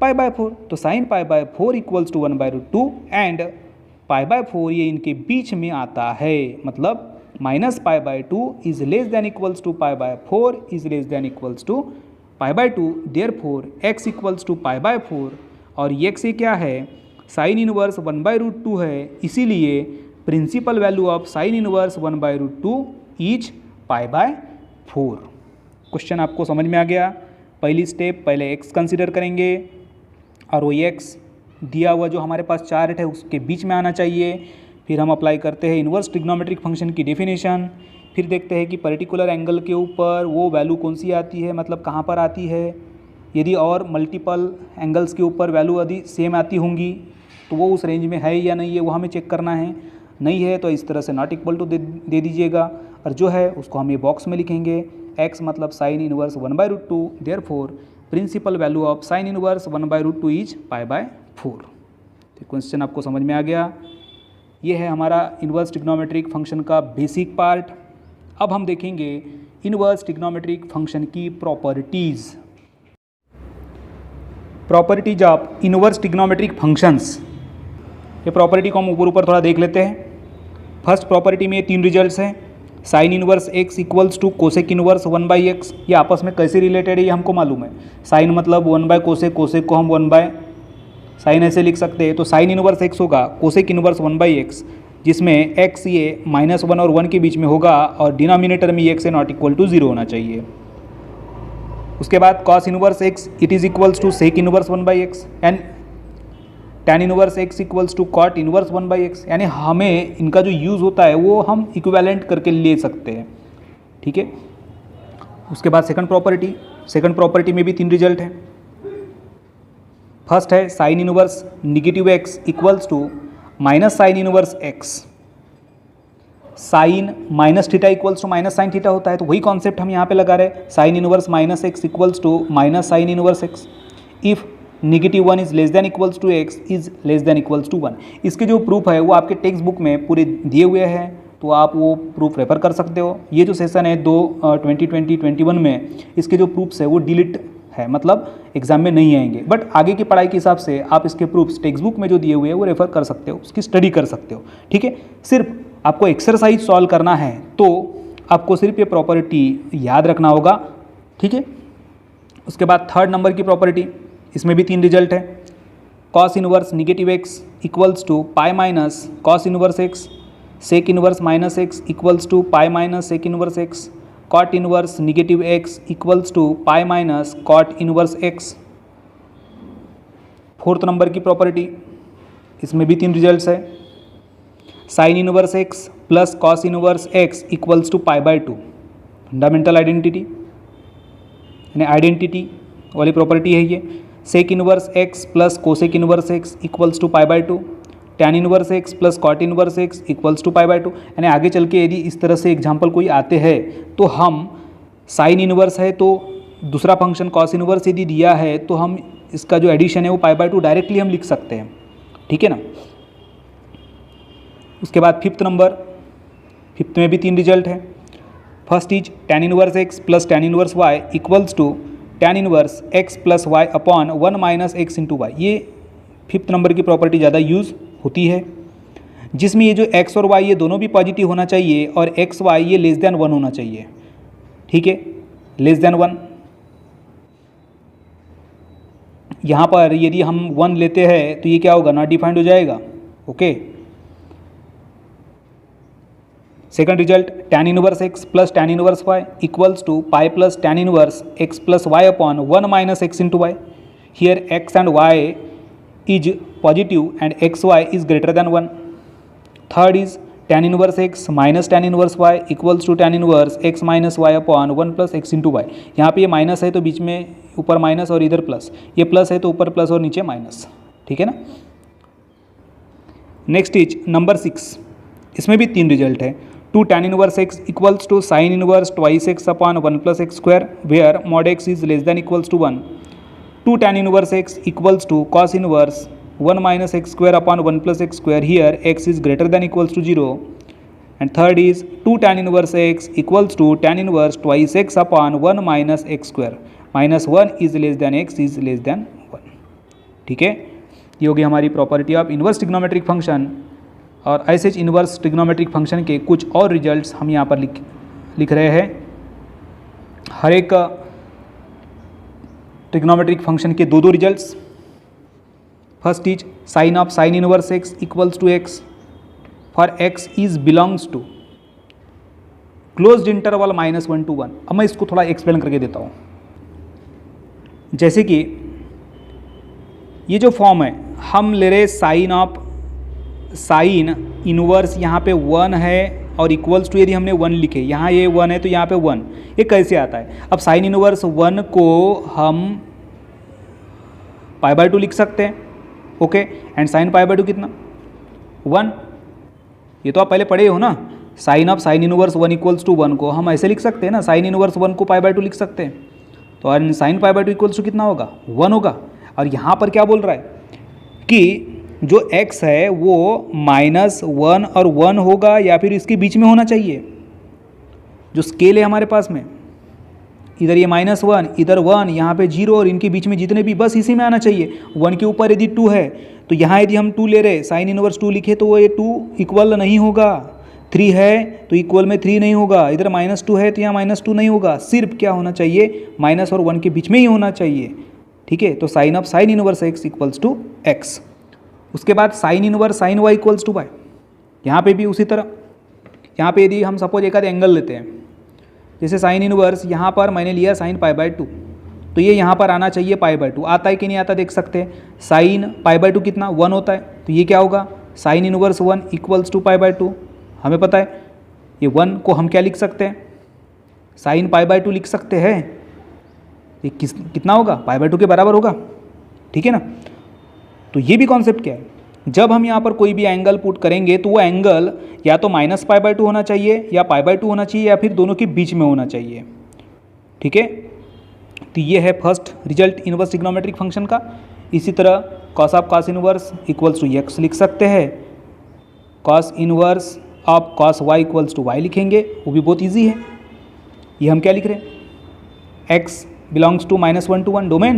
π/4। तो साइन π/4 = 1/√2 एंड π/4 ये इनके बीच में आता है, मतलब -π/2 is less than equals to π/4 is less than equals to π/2। Therefore x = π/4 और x ये क्या है, साइन इनवर्स 1/√2 है, इसीलिए principal value of sine inverse 1/√2 is π/4। Question आपको समझ में आ गया। पहली स्टेप, पहले एक्स कंसिडर करेंगे और वो एक्स दिया हुआ जो हमारे पास चार्ट है उसके बीच में आना चाहिए। फिर हम अप्लाई करते हैं इन्वर्स ट्रिग्नोमेट्रिक फंक्शन की डेफिनेशन। फिर देखते हैं कि पर्टिकुलर एंगल के ऊपर वो वैल्यू कौन सी आती है, मतलब कहाँ पर आती है। यदि और मल्टीपल एंगल्स के ऊपर वैल्यू यदि सेम आती होंगी तो वो उस रेंज में है या नहीं है, वो हमें चेक करना है। नहीं है तो इस तरह से नॉट इक्वल टू दे दीजिएगा, और जो है उसको हम ये बॉक्स में लिखेंगे। x मतलब sine inverse 1/√2, therefore principal value of sine inverse 1/√2 is π/4। तो क्वेश्चन आपको समझ में आ गया। ये है हमारा इन्वर्स ट्रिग्नोमेट्रिक फंक्शन का बेसिक पार्ट। अब हम देखेंगे इन्वर्स ट्रिग्नोमेट्रिक फंक्शन की properties. Properties of inverse trigonometric functions, ये प्रॉपर्टी को हम ऊपर थोड़ा देख लेते हैं। फर्स्ट प्रॉपर्टी में 3 रिजल्ट्स हैं। Sine inverse x equals to cosec inverse 1/x। ये आपस में कैसे रिलेटेड है ये हमको मालूम है। साइन मतलब 1/कोसेक, कोसेक को हम 1/साइन ऐसे लिख सकते हैं। तो साइन इनवर्स x होगा कोसेक इनवर्स 1/x, जिसमें x ये -1 और 1 के बीच में होगा और डिनोमिनेटर में ये x नॉट इक्वल टू 0 होना चाहिए। उसके बाद cos inverse x it is equals to sec inverse 1/x and tan inverse x equals to cot inverse 1/x। यानी हमें इनका जो यूज़ होता है वो हम इक्विवेलेंट करके ले सकते हैं, ठीक है। उसके बाद सेकंड प्रॉपर्टी में भी 3 रिजल्ट हैं। फर्स्ट है sine inverse negative x equals to minus sine inverse x। Sine minus theta equals to minus sine theta होता है, तो वही कॉन्सेप्ट हम यहाँ पे लगा रहे हैं। Sine inverse minus x equals to minus sine inverse x if -1 is less than equals to x is less than equals to 1। इसके जो प्रूफ है वो आपके टेक्स्ट बुक में पूरे दिए हुए हैं, तो आप वो प्रूफ रेफर कर सकते हो। ये जो सेशन है 2020-21 में, इसके जो प्रूफ्स है वो डिलीट है, मतलब एग्जाम में नहीं आएंगे। बट आगे की पढ़ाई के हिसाब से आप इसके प्रूफ्स टेक्स्ट बुक में जो दिए हुए हैं वो रेफर कर सकते हो, उसकी स्टडी कर सकते हो, ठीक है। सिर्फ आपको एक्सरसाइज सॉल्व करना है तो आपको सिर्फ ये प्रॉपर्टी याद रखना होगा, ठीक है। उसके बाद थर्ड नंबर की प्रॉपर्टी, इसमें भी 3 रिजल्ट है। Cos inverse negative x equals to pi minus cos inverse x, sec inverse minus x equals to pi minus sec inverse x, cot inverse negative x equals to pi minus cot inverse x। Fourth number की property, इसमें भी 3 results है। Sine inverse x plus cos inverse x equals to π/2। Fundamental identity यानी identity वाली property है ये। Sec inverse x plus cosec inverse x equals to π/2। Tan inverse x plus cot inverse x equals to π/2। यानी आगे चल के यदि इस तरह से एग्जाम्पल कोई आते हैं तो हम साइन इनवर्स है तो दूसरा फंक्शन कॉस इनवर्स यदि दिया है तो हम इसका जो एडिशन है वो π/2 डायरेक्टली हम लिख सकते हैं, ठीक है ना। उसके बाद फिफ्थ में भी 3 रिजल्ट है। First is tan inverse x plus tan inverse y equals to tan inverse x plus y upon 1 minus x into y. ये फिफ्थ नंबर की प्रॉपर्टी ज़्यादा यूज़ होती है, जिसमें ये जो x और y ये दोनों भी पॉजिटिव होना चाहिए और x y ये लेस देन 1 होना चाहिए, ठीक है, लेस देन 1। यहाँ पर यदि हम 1 लेते हैं तो ये क्या होगा, नॉट डिफाइंड हो जाएगा, okay. Second result, tan inverse x plus tan inverse y equals to pi plus tan inverse x plus y upon 1 minus x into y. Here x and y is positive and xy is greater than 1। Third is tan inverse x minus tan inverse y equals to tan inverse x minus y upon 1 plus x into y. यहाँ पे ये minus है तो बीच में ऊपर minus और इधर plus, ये प्लस है तो ऊपर प्लस और नीचे माइनस, ठीक है ना। नेक्स्ट इज नंबर 6, इसमें भी 3 रिजल्ट है। 2 tan inverse x equals to sin inverse twice x upon 1 plus x square where mod x is less than equals to 1. 2 tan inverse x equals to cos inverse 1 minus x square upon 1 plus x square, here x is greater than equals to 0. And third is 2 tan inverse x equals to tan inverse twice x upon 1 minus x square, minus 1 is less than x is less than 1, ठीक है। ये होगी हमारी property of inverse trigonometric function. और ऐसे inverse trigonometric function के कुछ और रिजल्ट्स हम यहाँ पर लिख रहे हैं। हर एक ट्रिग्नोमेट्रिक फंक्शन के 2 results. First is sine of sine inverse x equals to x for x is belongs to, closed interval -1 to 1। अब मैं इसको थोड़ा एक्सप्लेन करके देता हूँ। जैसे कि ये जो फॉर्म है, हम ले रहे साइन इनवर्स, यहाँ पे 1 है और इक्वल्स टू, यदि हमने 1 लिखे, यहाँ ये 1 है तो यहाँ पे 1, ये कैसे आता है? अब साइन इनवर्स 1 को हम π/2 लिख सकते हैं, ओके, एंड साइन π/2 कितना? 1। ये तो आप पहले पढ़े हो ना, sine of sine inverse 1 equals to 1 को हम ऐसे लिख सकते हैं ना, साइन इनवर्स 1 को π/2 लिख सकते हैं, तो साइन π/2 इक्वल्स टू कितना होगा? 1 होगा। और यहाँ पर क्या बोल रहा है कि जो x है वो -1 और 1 होगा या फिर इसके बीच में होना चाहिए। जो स्केल है हमारे पास में, इधर ये -1, इधर 1, यहाँ पे 0 और इनके बीच में जितने भी, बस इसी में आना चाहिए। 1 के ऊपर यदि 2 है तो यहाँ यदि हम 2 ले रहे, साइन इनवर्स 2 लिखे, तो वो ये 2 इक्वल नहीं होगा। 3 है तो इक्वल में 3 नहीं होगा, इधर -2 है तो यहाँ -2 नहीं होगा, सिर्फ क्या होना चाहिए? माइनस और 1 के बीच में ही होना चाहिए, ठीक है। तो sine of sine inverse x equals to x। उसके बाद sine inverse sine y equals to y। यहाँ पे भी उसी तरह, यहाँ पे यदि हम सपोज एक आध एंगल लेते हैं, जैसे साइन इनवर्स यहाँ पर मैंने लिया साइन π/2, तो ये यहाँ पर आना चाहिए π/2। आता है कि नहीं आता देख सकते हैं। साइन π/2 कितना? 1 होता है, तो ये क्या होगा? Sine inverse 1 equals to π/2। हमें पता है ये 1 को हम क्या लिख सकते हैं? साइन π/2 लिख सकते हैं। ये कितना होगा? π/2 के बराबर होगा, ठीक है ना। तो ये भी कॉन्सेप्ट क्या है, जब हम यहाँ पर कोई भी एंगल पुट करेंगे तो वो एंगल या तो -π/2 होना चाहिए या π/2 होना चाहिए या फिर दोनों के बीच में होना चाहिए, ठीक है। तो ये है first result inverse trigonometric function का। इसी तरह cos of cos inverse equals to x लिख सकते हैं, cos inverse of cos y equals to y लिखेंगे, वो भी बहुत ईजी है। ये हम क्या लिख रहे हैं? x belongs to -1 to 1 domain,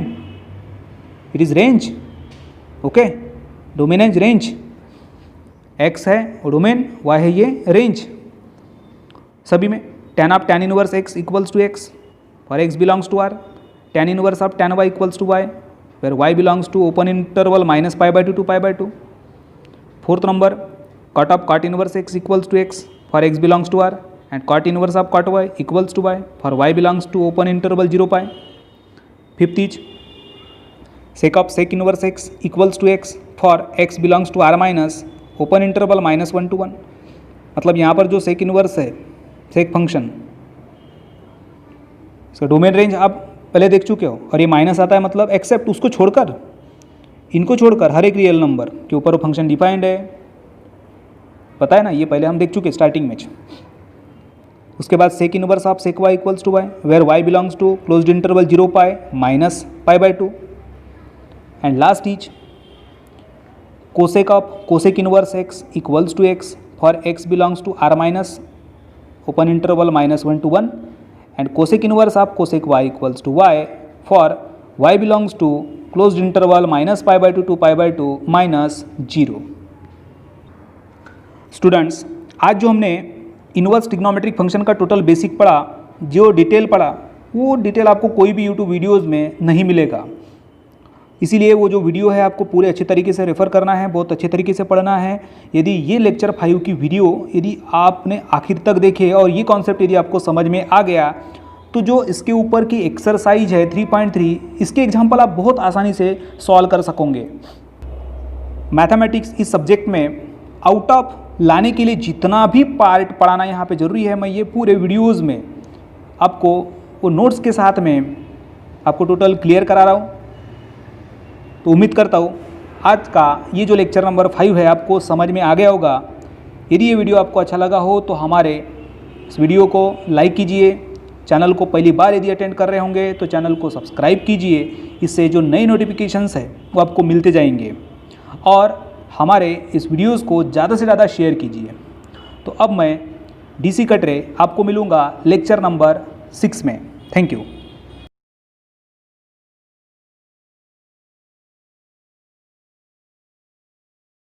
it is range, okay, domain as range. x है और डोमेन, y है ये रेंज। सभी में tan of tan inverse x equals to x for x belongs to r, tan inverse of tan y equals to y where y belongs to open interval -π/2 to π/2। Fourth number cot of cot inverse x equals to x for x belongs to r and cot inverse of cot y equals to y for y belongs to open interval 0 pi। Fifth is sec of sec inverse x equals to x for x belongs to r minus open interval -1 to 1। मतलब यहाँ पर जो sec inverse है, sec function, इसका domain range आप पहले देख चुके हो, और ये माइनस आता है मतलब एक्सेप्ट उसको छोड़कर, इनको छोड़कर हर एक रियल नंबर के ऊपर वो फंक्शन डिफाइंड है, पता है ना, ये पहले हम देख चुके स्टार्टिंग में। उसके बाद sec inverse of sec y equals to y where y belongs to closed interval 0 pi minus π/2। And last is cosec of cosec inverse x equals to x for x belongs to r minus open interval -1 to 1 and cosec inverse of cosec y equals to y for y belongs to closed interval -π/2 to π/2 -0। Students, आज जो हमने inverse trigonometric function का total basic पढ़ा, जो detail पढ़ा, वो detail आपको कोई भी यूट्यूब वीडियोज़ में नहीं मिलेगा। इसीलिए वो जो वीडियो है आपको पूरे अच्छे तरीके से रेफ़र करना है, बहुत अच्छे तरीके से पढ़ना है। यदि ये लेक्चर 5 की वीडियो यदि आपने आखिर तक देखे और ये कॉन्सेप्ट यदि आपको समझ में आ गया, तो जो इसके ऊपर की एक्सरसाइज है 3.3, इसके एग्जाम्पल आप बहुत आसानी से सॉल्व कर सकोगे। मैथमेटिक्स इस सब्जेक्ट में आउट ऑफ लाने के लिए जितना भी पार्ट पढ़ाना यहाँ पे ज़रूरी है, मैं ये पूरे वीडियोज़ में आपको वो नोट्स के साथ में आपको टोटल क्लियर करा रहा हूँ। तो उम्मीद करता हूँ आज का ये जो लेक्चर नंबर 5 है आपको समझ में आ गया होगा। यदि ये वीडियो आपको अच्छा लगा हो तो हमारे इस वीडियो को लाइक कीजिए, चैनल को पहली बार यदि अटेंड कर रहे होंगे तो चैनल को सब्सक्राइब कीजिए, इससे जो नई नोटिफिकेशंस है वो आपको मिलते जाएंगे, और हमारे इस वीडियोज़ को ज़्यादा से ज़्यादा शेयर कीजिए। तो अब मैं DC कटरे आपको मिलूँगा लेक्चर नंबर 6 में। Thank you.